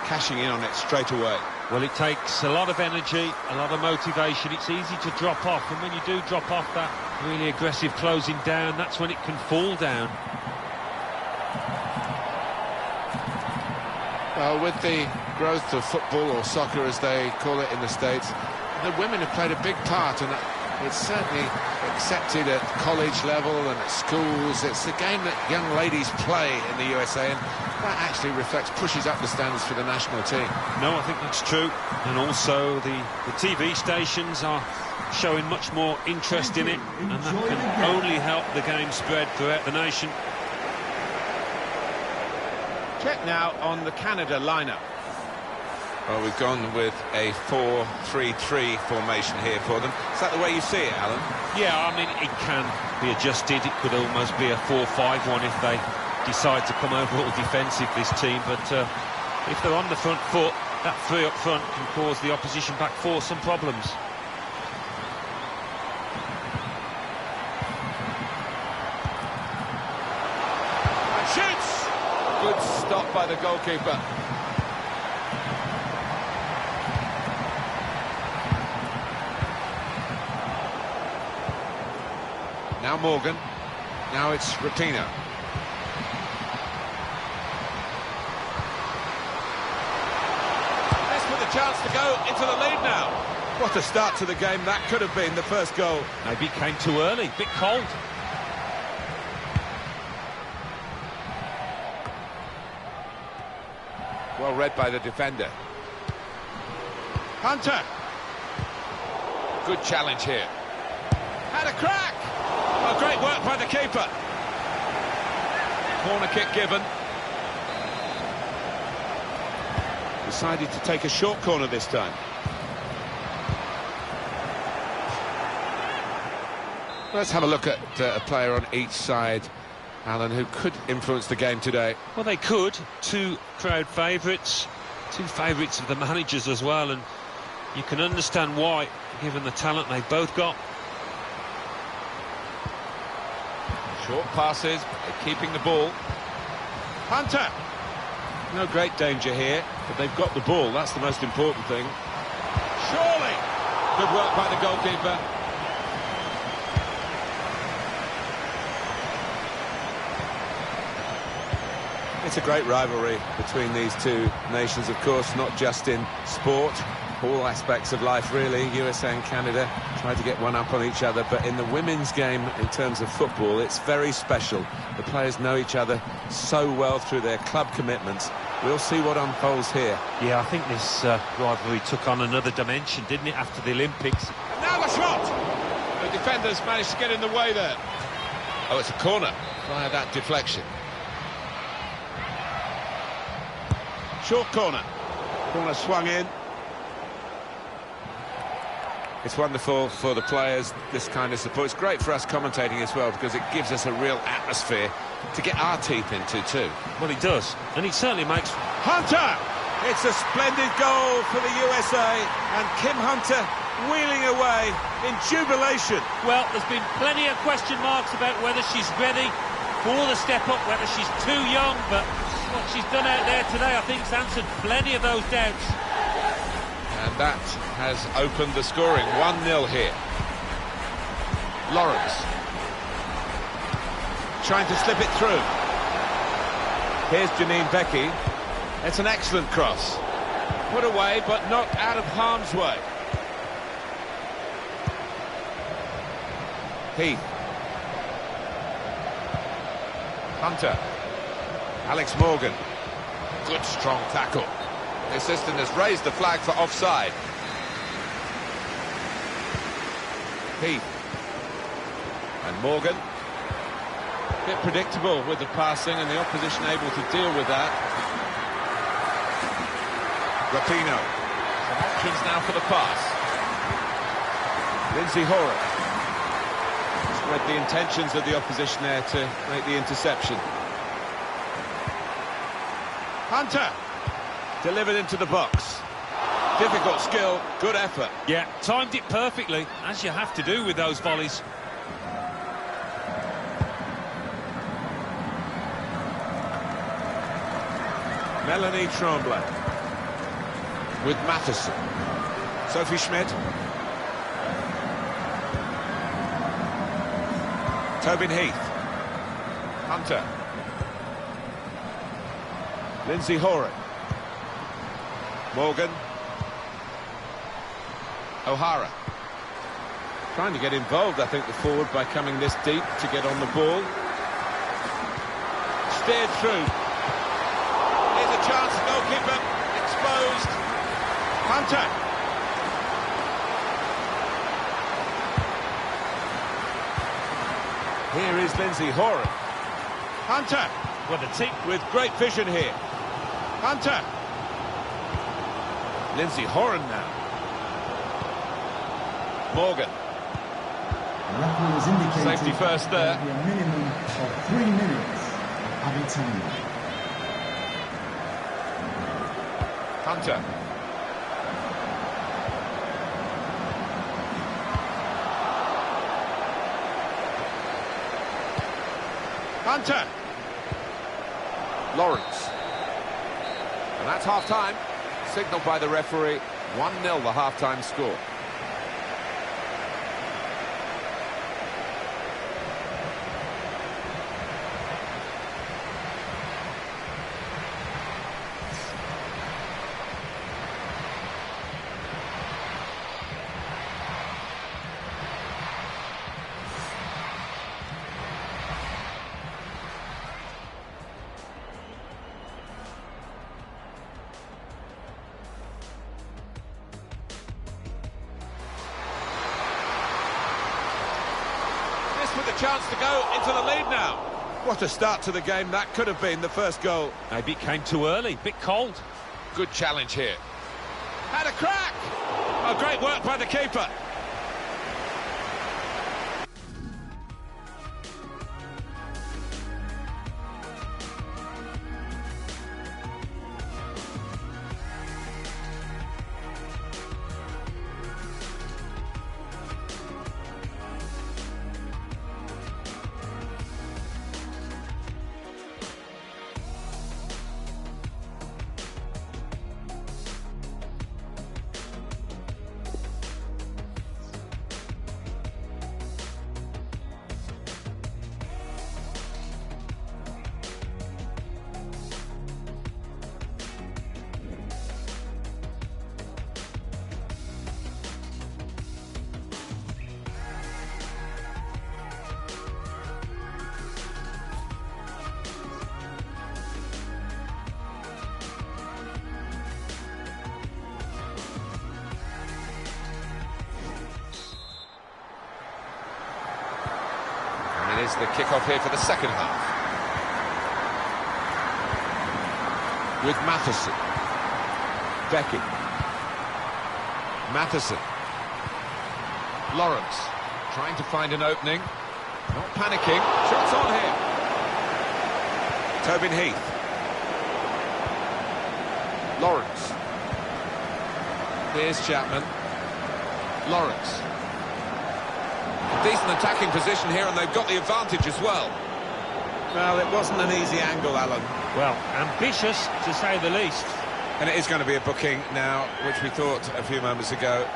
cashing in on it straight away. Well, it takes a lot of energy, a lot of motivation. It's easy to drop off, and when you do drop off that really aggressive closing down, that's when it can fall down. Well, with the growth of football, or soccer as they call it in the States, the women have played a big part, and it's certainly accepted at college level and at schools. It's the game that young ladies play in the USA, and that actually pushes up the standards for the national team. No, I think that's true. And also the TV stations are showing much more interest in it, and that can only help the game spread throughout the nation. Check now on the Canada lineup. Well, we've gone with a 4-3-3 formation here for them. Is that the way you see it, Alan? Yeah, I mean, it can be adjusted. It could almost be a 4-5-1 if they decide to come overall defensive, this team. But if they're on the front foot, that three up front can cause the opposition back four some problems. And shoots! Good stop by the goalkeeper. Now Morgan, now it's Rapinoe. This with a chance to go into the lead now. What a start to the game that could have been, the first goal. Maybe it came too early, a bit cold. Well read by the defender. Hunter. Good challenge here. Had a crack. Oh, great work by the keeper. Corner kick given. Decided to take a short corner this time. Let's have a look at a player on each side, Alan, who could influence the game today. Well, they could. Two crowd favourites, two favourites of the managers as well, and you can understand why, given the talent they both got. Short passes, they're keeping the ball. Hunter! No great danger here, but they've got the ball, that's the most important thing. Surely! Good work by the goalkeeper. It's a great rivalry between these two nations, of course, not just in sport, all aspects of life really. USA and Canada try to get one up on each other, but in the women's game, in terms of football, it's very special. The players know each other so well through their club commitments. We'll see what unfolds here. Yeah, I think this rivalry took on another dimension, didn't it, after the Olympics? And now the shot! The defenders managed to get in the way there. Oh, it's a corner via that deflection. Short corner. Corner swung in. It's wonderful for the players, this kind of support. It's great for us commentating as well, because it gives us a real atmosphere to get our teeth into too. Well, it does, and it certainly makes... Hunter! It's a splendid goal for the USA, and Kim Hunter wheeling away in jubilation. Well, there's been plenty of question marks about whether she's ready for the step up, whether she's too young, but what she's done out there today, I think, has answered plenty of those doubts. And that has opened the scoring. 1-0 here. Lawrence. Trying to slip it through. Here's Janine Becky. It's an excellent cross. Put away, but not out of harm's way. Heath. Hunter. Alex Morgan. Good strong tackle. The assistant has raised the flag for offside. Heath. And Morgan. A bit predictable with the passing and the opposition able to deal with that. Rapinoe. Some options now for the pass. Lindsay Horan. Just read the intentions of the opposition there to make the interception. Hunter. Delivered into the box. Difficult skill, good effort. Yeah, timed it perfectly, as you have to do with those volleys. Melanie Tremblay with Matheson. Sophie Schmidt. Tobin Heath. Hunter. Lindsay Horan. Morgan. O'Hara. Trying to get involved, I think, the forward by coming this deep to get on the ball. Steered through. Here's a chance, goalkeeper exposed. Hunter. Here is Lindsay Horan. Hunter. What a team. With great vision here. Hunter. Lindsay Horan now. Morgan. The referee has indicated Safety first there. There will be a minimum of 3 minutes added time. Hunter. Hunter. Lawrence. And that's half-time. Signalled by the referee. 1-0 the half-time score. With a chance to go into the lead now. What a start to the game that could have been, the first goal. Maybe it came too early, bit cold. Good challenge here. Had a crack! Oh, great work by the keeper. It is the kick-off here for the second half. With Matheson. Becky. Matheson. Lawrence. Trying to find an opening. Not panicking. Shots on here. Tobin Heath. Lawrence. Here's Chapman. Lawrence. Decent attacking position here, and they've got the advantage as well. Well, it wasn't an easy angle, Alan. Well, ambitious, to say the least. And it is going to be a booking now, which we thought a few moments ago.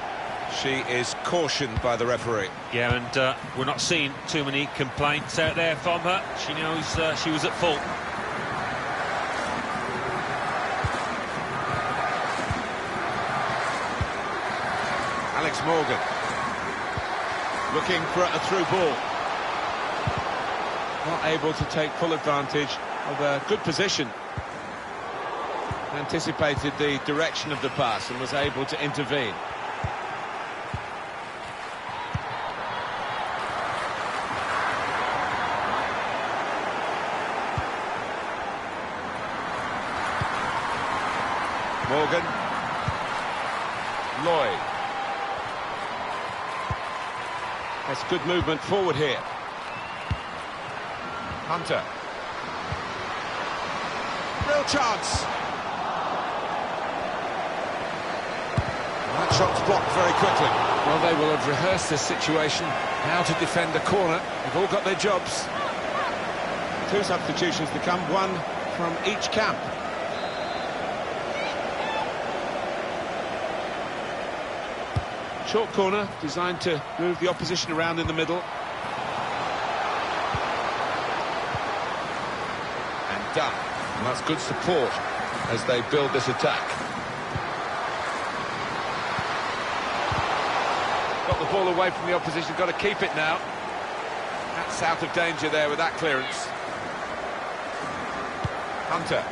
She is cautioned by the referee. Yeah, and we're not seeing too many complaints out there from her. She knows she was at fault. Alex Morgan. Looking for a through ball. not able to take full advantage of a good position. Anticipated the direction of the pass and was able to intervene. Morgan. Lloyd. That's good movement forward here. Hunter. Real chance. That shot's blocked very quickly. Well, they will have rehearsed this situation, how to defend a corner. They've all got their jobs. 2 substitutions to come, 1 from each camp. Short corner, designed to move the opposition around in the middle. And done. And that's good support as they build this attack. Got the ball away from the opposition, got to keep it now. That's out of danger there with that clearance. Hunter.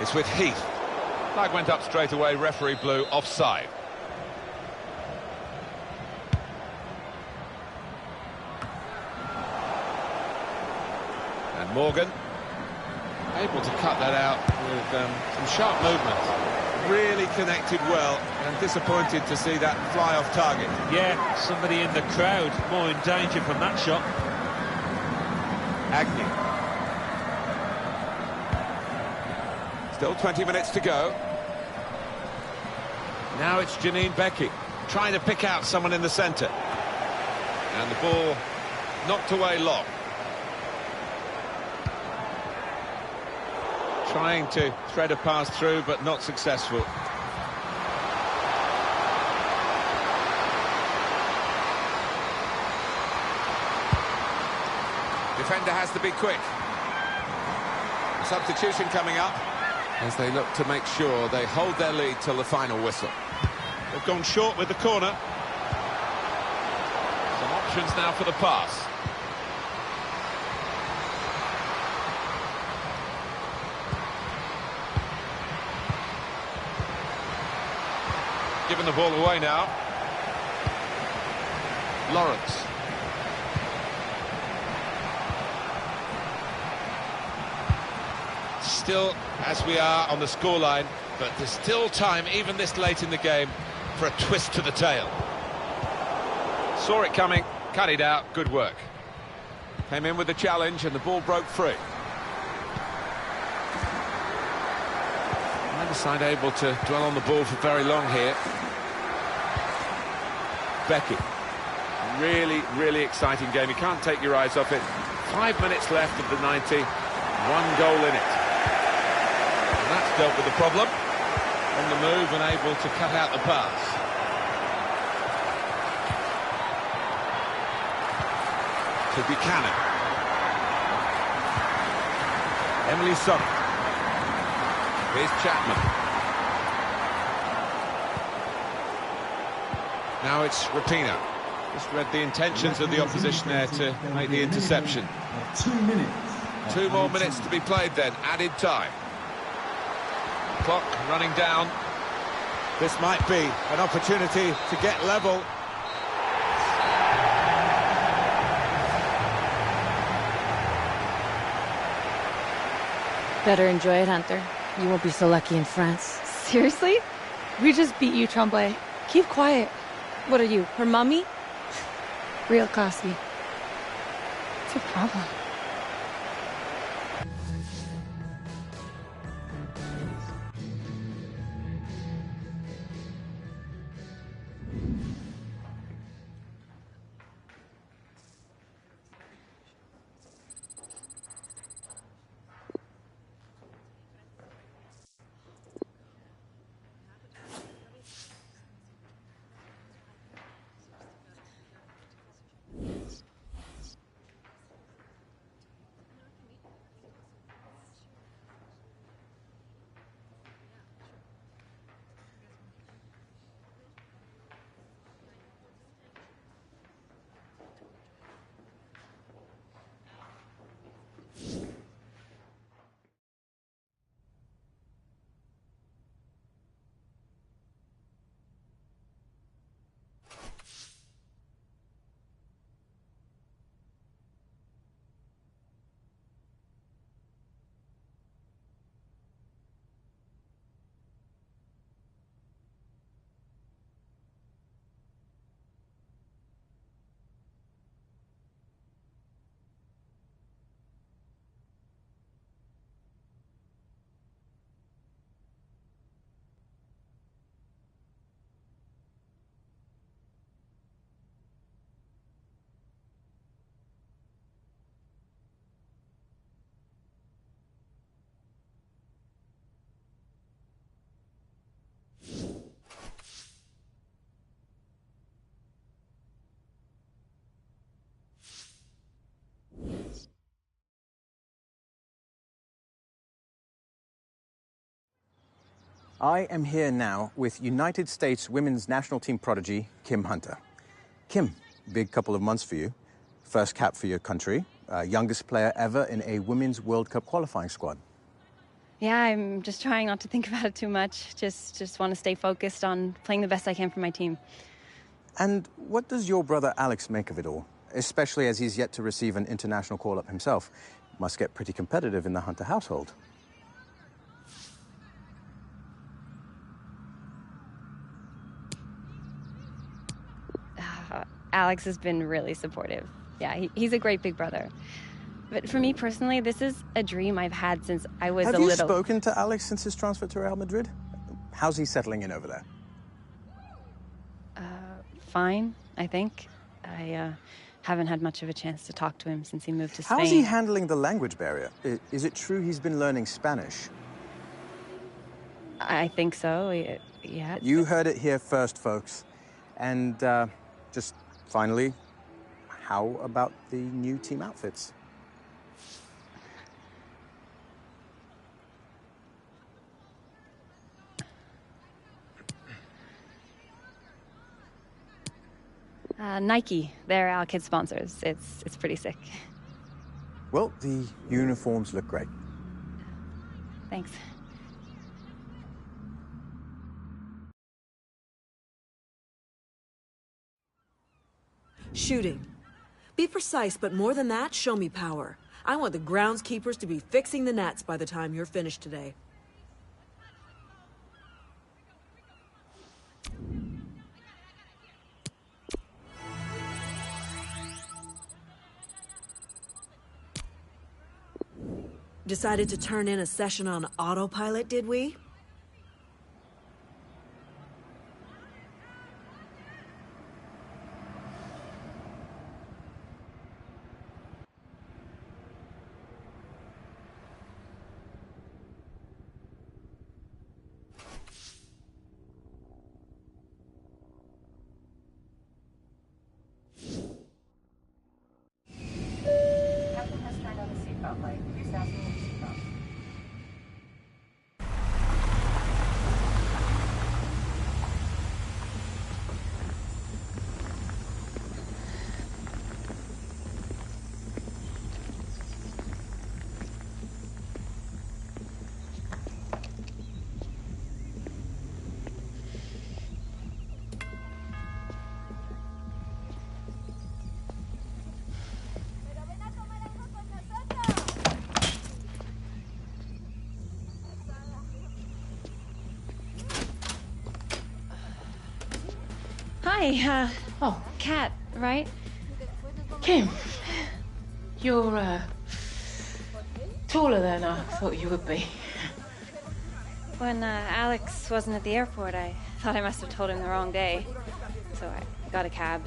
It's with Heath. Flag went up straight away, referee blew offside. And Morgan. Able to cut that out with some sharp movement. Really connected well, and disappointed to see that fly off target. Yeah, somebody in the crowd more in danger from that shot. Agnew. Still 20 minutes to go. Now it's Janine Becky trying to pick out someone in the centre. And the ball knocked away long. Trying to thread a pass through, but not successful. Defender has to be quick. Substitution coming up as they look to make sure they hold their lead till the final whistle. They've gone short with the corner. Some options now for the pass. Giving the ball away now. Lawrence. Still, as we are on the scoreline, but there's still time, even this late in the game, for a twist to the tail. Saw it coming, cut it out, good work. Came in with the challenge and the ball broke free. Neither side able to dwell on the ball for very long here. Becky. Really, really exciting game. You can't take your eyes off it. 5 minutes left of the 90. 1 goal in it. And that's dealt with the problem. On the move and able to cut out the pass. To Buchanan. Emily Summer. Here's Chapman. Now it's Rapinoe. Just read the intentions of the opposition there to make the interception. 2 minutes. 2 more minutes to be played then, added time. Clock running down. This might be an opportunity to get level. Better enjoy it, Hunter. You won't be so lucky in France. Seriously? We just beat you, Tremblay. Keep quiet. What are you, her mummy? Real Cosby. What's your problem? I am here now with United States women's national team prodigy, Kim Hunter. Kim, big couple of months for you. First cap for your country. Youngest player ever in a Women's World Cup qualifying squad. Yeah, I'm just trying not to think about it too much. Just want to stay focused on playing the best I can for my team. And what does your brother Alex make of it all? Especially as he's yet to receive an international call-up himself. Must get pretty competitive in the Hunter household. Alex has been really supportive. Yeah, he's a great big brother. But for me personally, this is a dream I've had since I was a little... Have you spoken to Alex since his transfer to Real Madrid? How's he settling in over there? Fine, I think. I haven't had much of a chance to talk to him since he moved to Spain. How's he handling the language barrier? Is it true he's been learning Spanish? I think so, yeah. You heard it here first, folks. And just finally, how about the new team outfits? Nike, they're our kids' sponsors. It's pretty sick. Well, the uniforms look great. Thanks. Shooting. Be precise, but more than that, show me power. I want the groundskeepers to be fixing the nets by the time you're finished today. Decided to turn in a session on autopilot, did we? Captain has turned on the seatbelt light. Please fasten your seatbelt. Hi, Oh, Kat, right? Kim. You're, taller than I thought you would be. When Alex wasn't at the airport, I thought I must have told him the wrong day. So I got a cab.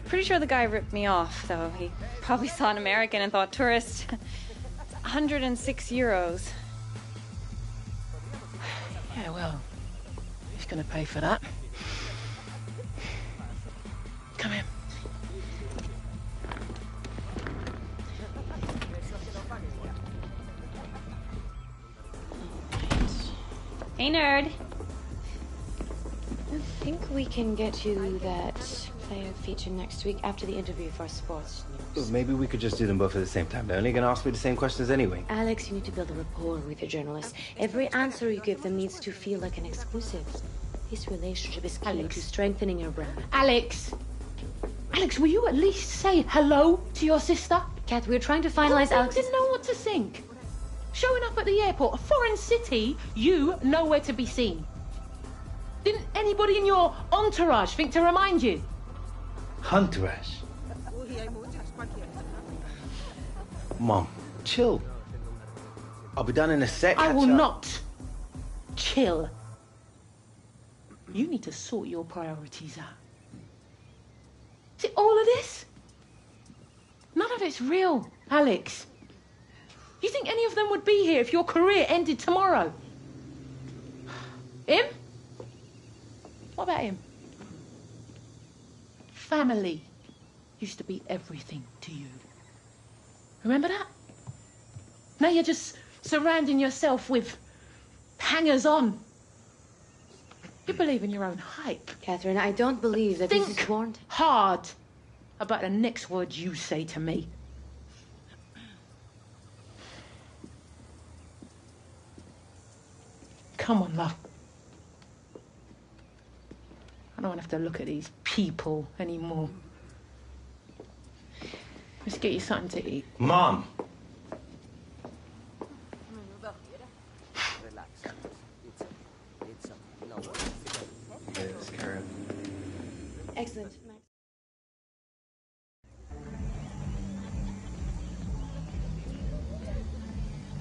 Pretty sure the guy ripped me off, though. He probably saw an American and thought tourist. It's 106 euros. Yeah, well, who's gonna pay for that? Come here. Hey, nerd. I think we can get you that player feature next week after the interview for sports news. Well, maybe we could just do them both at the same time. They're only going to ask me the same questions anyway. Alex, you need to build a rapport with your journalists. Every answer you give them needs to feel like an exclusive. This relationship is key to strengthening your brand. Alex! Alex, will you at least say hello to your sister? Kat, we're trying to finalize Alex's... didn't know what to think. Showing up at the airport, a foreign city, you nowhere to be seen. Didn't anybody in your entourage think to remind you? Entourage? Mom, chill. I'll be done in a sec. I will Catch up. not chill. You need to sort your priorities out. Is it all of this? None of it's real, Alex. Do you think any of them would be here if your career ended tomorrow? Him? What about him? Family used to be everything to you. Remember that? Now you're just surrounding yourself with hangers-on. You believe in your own hype. Catherine, I don't believe that this is warranted. Hard about the next words you say to me. Come on, love. I don't have to look at these people anymore. Let's get you something to eat. Mom! Excellent.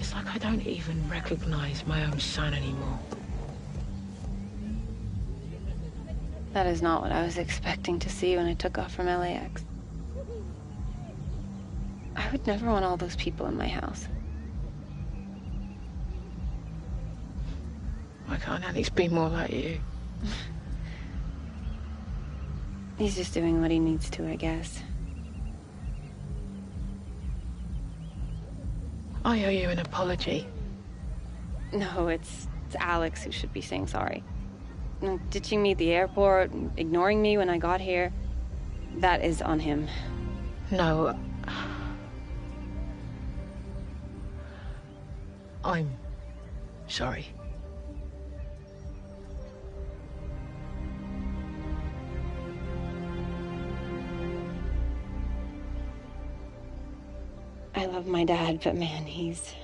It's like I don't even recognize my own son anymore. That is not what I was expecting to see when I took off from LAX. I would never want all those people in my house. Why can't Alex be more like you? He's just doing what he needs to, I guess. I owe you an apology. No, it's Alex who should be saying sorry. Ditching me at the airport, ignoring me when I got here, that is on him. No. I'm sorry. I love my dad, but man, he's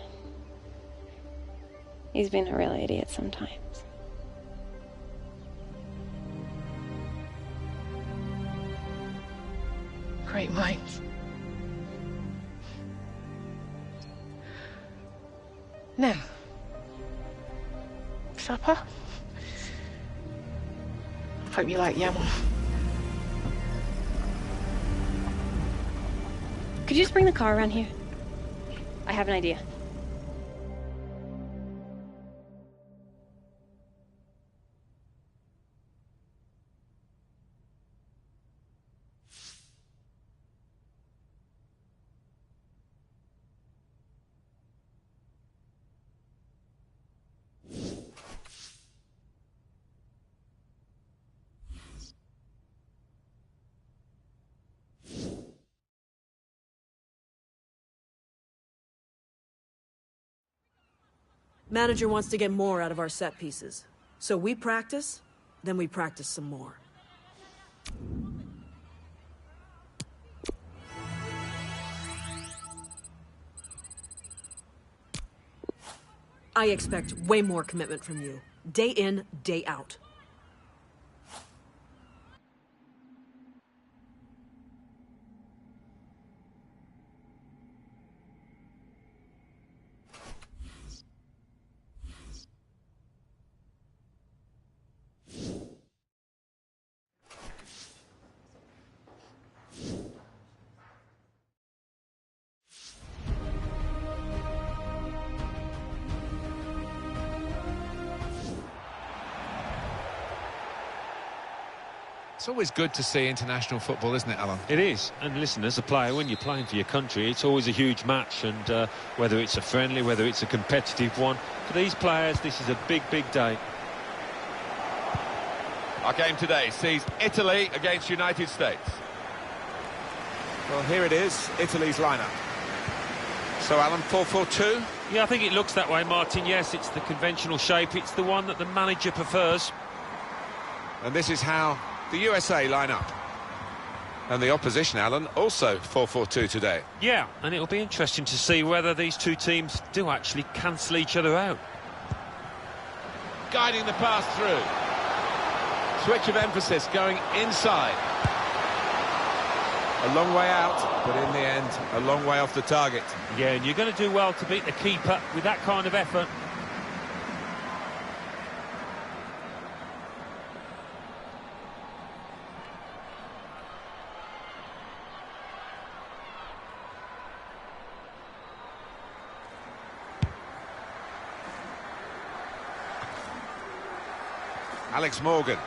been a real idiot sometimes. Great minds. Now, supper? Hope you like yam. Could you just bring the car around here? I have an idea. Manager wants to get more out of our set pieces. So we practice, then we practice some more. I expect way more commitment from you. Day in, day out. It's always good to see international football, isn't it, Alan? It is. And listen, as a player, when you're playing for your country, it's always a huge match. And whether it's a friendly, whether it's a competitive one, for these players, this is a big, big day. Our game today sees Italy against United States. Well, here it is, Italy's lineup. So, Alan, 4-4-2? Yeah, I think it looks that way, Martin. Yes, it's the conventional shape. It's the one that the manager prefers. And this is how the USA line up. And the opposition, Alan, also 4-4-2 today. Yeah, and it'll be interesting to see whether these two teams do actually cancel each other out. Guiding the pass through. Switch of emphasis going inside. A long way out, but in the end, a long way off the target. Yeah, and you're going to do well to beat the keeper with that kind of effort. Alex Morgan.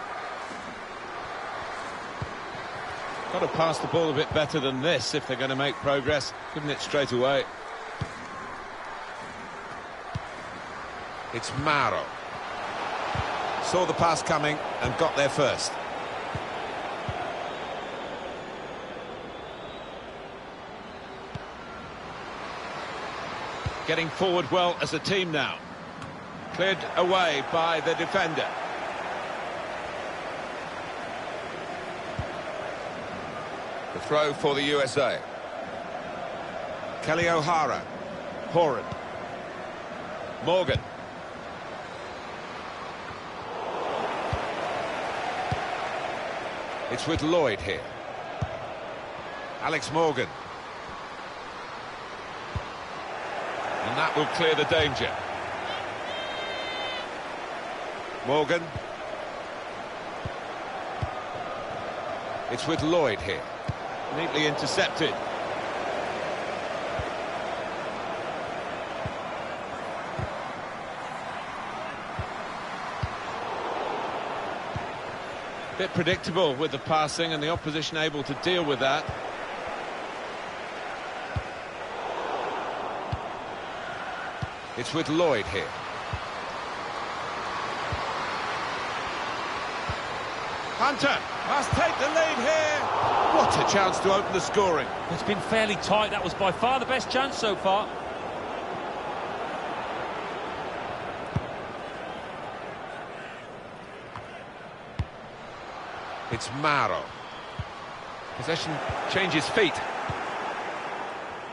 Got to pass the ball a bit better than this if they're going to make progress. Giving it straight away. It's Mauro. saw the pass coming and got there first. Getting forward well as a team now. Cleared away by the defender. The throw for the USA. Kelly O'Hara. Horan. Morgan. It's with Lloyd here. Alex Morgan. And that will clear the danger. Morgan. It's with Lloyd here. Neatly intercepted. Bit predictable with the passing and the opposition able to deal with that. It's with Lloyd here. Hunter must take the lead here. What a chance to open the scoring. It's been fairly tight. That was by far the best chance so far. It's Maro. Possession changes feet.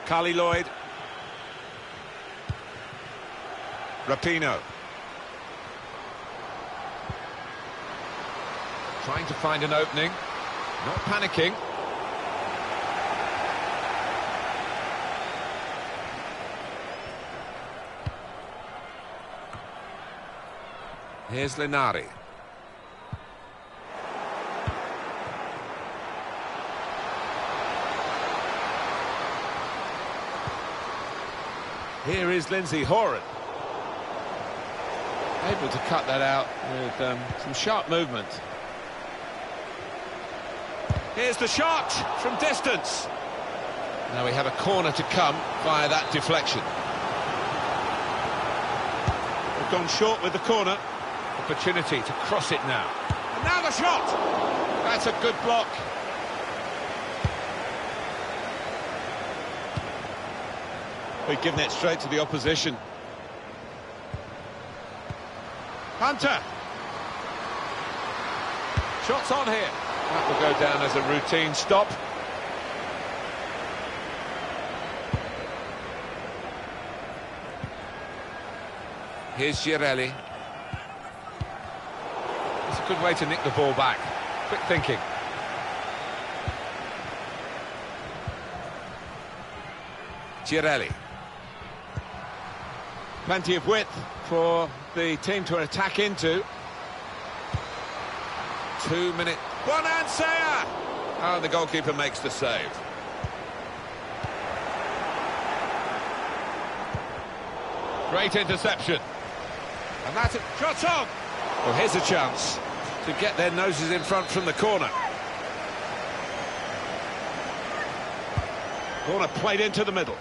Carly Lloyd. Rapinoe. Trying to find an opening. Not panicking. Here's Linari. Here is Lindsay Horan. Able to cut that out with some sharp movement. Here's the shot from distance. Now we have a corner to come via that deflection. They've gone short with the corner. Opportunity to cross it now. And now the shot! That's a good block. We've given it straight to the opposition. Hunter. Shots on here. That will go down as a routine stop. Here's Girelli. It's a good way to nick the ball back. Quick thinking. Girelli. Plenty of width for the team to attack into. 2 minute. Bonansea! Oh, the goalkeeper makes the save. Great interception. And that's it. Shots on! Well, here's a chance to get their noses in front from the corner. Corner played into the middle.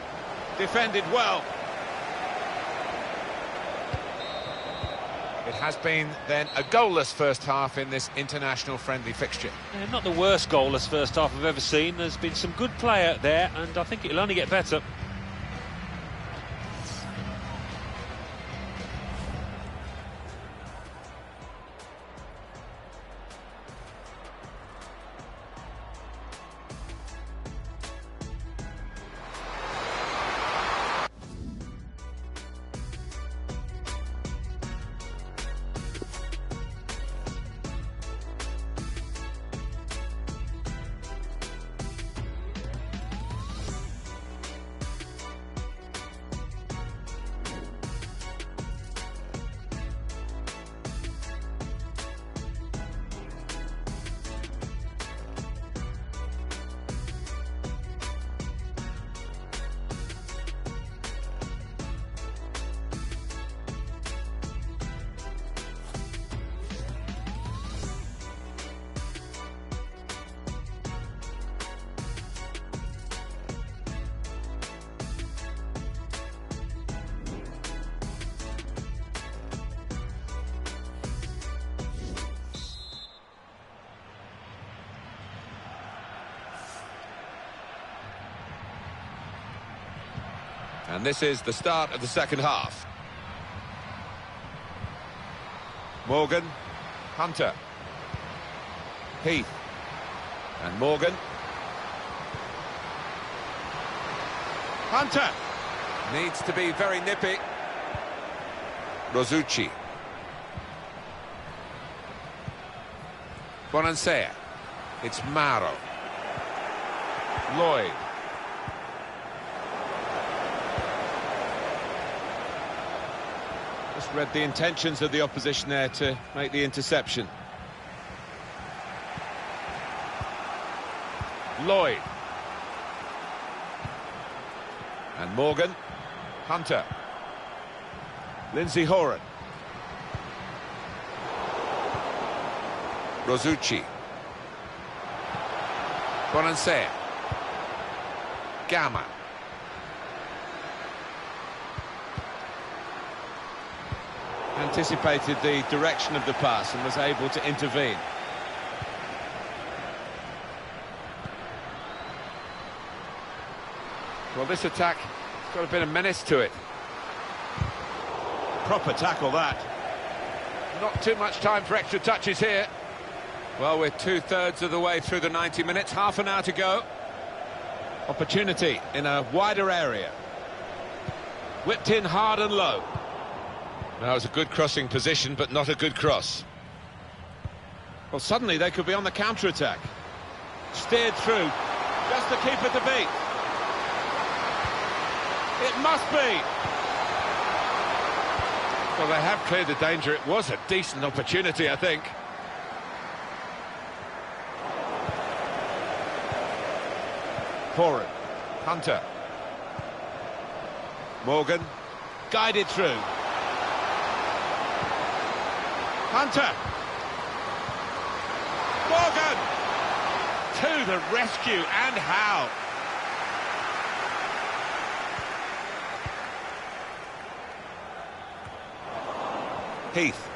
Defended well. It has been, then, a goalless first half in this international friendly fixture. Yeah, not the worst goalless first half I've ever seen. There's been some good play out there, and I think it'll only get better. And this is the start of the second half. Morgan, Hunter, Heath, and Morgan. Hunter needs to be very nippy. Rosucci. Bonansea. It's Maro. Lloyd. Just read the intentions of the opposition there to make the interception. Lloyd. And Morgan. Hunter. Lindsay Horan. Rosucci. Bonansea. Gamma. Anticipated the direction of the pass and was able to intervene. Well, this attack has got a bit of menace to it. Proper tackle, that. Not too much time for extra touches here. Well, we're 2/3 of the way through the 90 minutes, half an hour to go. Opportunity in a wider area. Whipped in hard and low. Now, it's a good crossing position, but not a good cross. Well, suddenly they could be on the counter-attack. Steered through. Just the keeper to beat. It must be. Well, they have cleared the danger. It was a decent opportunity, I think. Horan. Hunter. Morgan. Guided through. Hunter. Morgan. To the rescue, and how. Heath.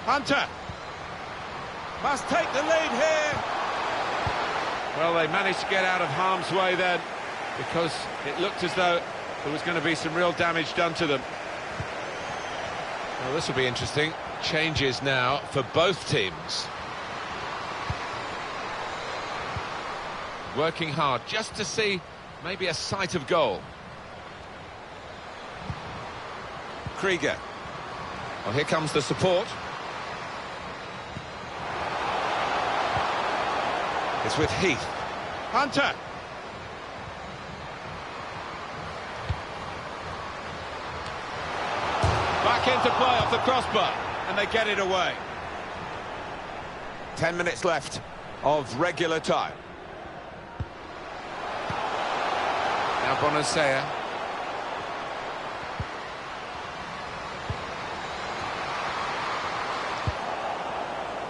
Hunter. Must take the lead here. Well, they managed to get out of harm's way then, because it looked as though there was going to be some real damage done to them. Well, this will be interesting. Changes now for both teams. Working hard just to see maybe a sight of goal. Krieger. Well, here comes the support. It's with Heath. Hunter. Back into play off the crossbar, and they get it away. 10 minutes left of regular time. Now Bonansea.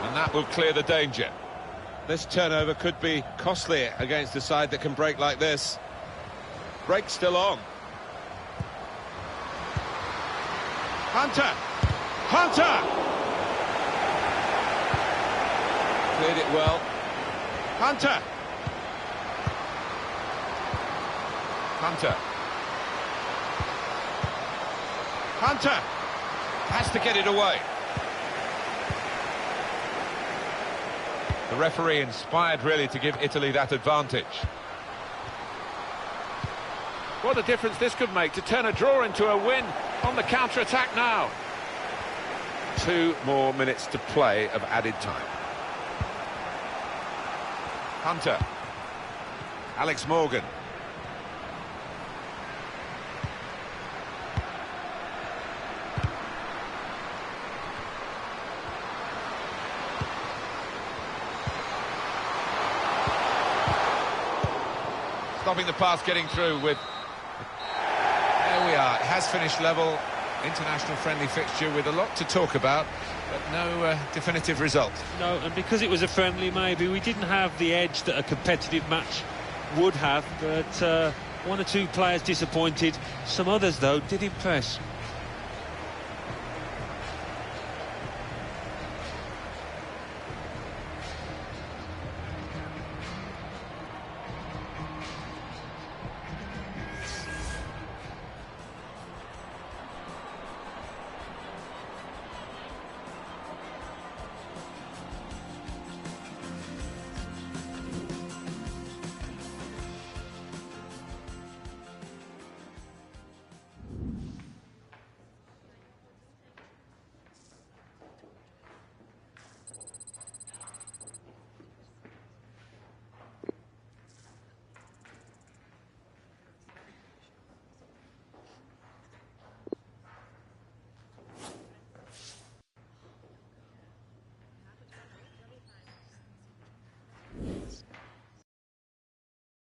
And that will clear the danger. This turnover could be costly against a side that can break like this. Break still on. Hunter! Hunter! Cleared it well. Hunter! Hunter. Hunter! Has to get it away. The referee inspired really to give Italy that advantage. What a difference this could make to turn a draw into a win on the counter-attack now. 2 more minutes to play of added time. Hunter. Alex Morgan. Stopping the pass getting through with... There we are. It has finished level. International friendly fixture with a lot to talk about, but no definitive result. No, and because it was a friendly, maybe we didn't have the edge that a competitive match would have, but one or two players disappointed. Some others, though, did impress.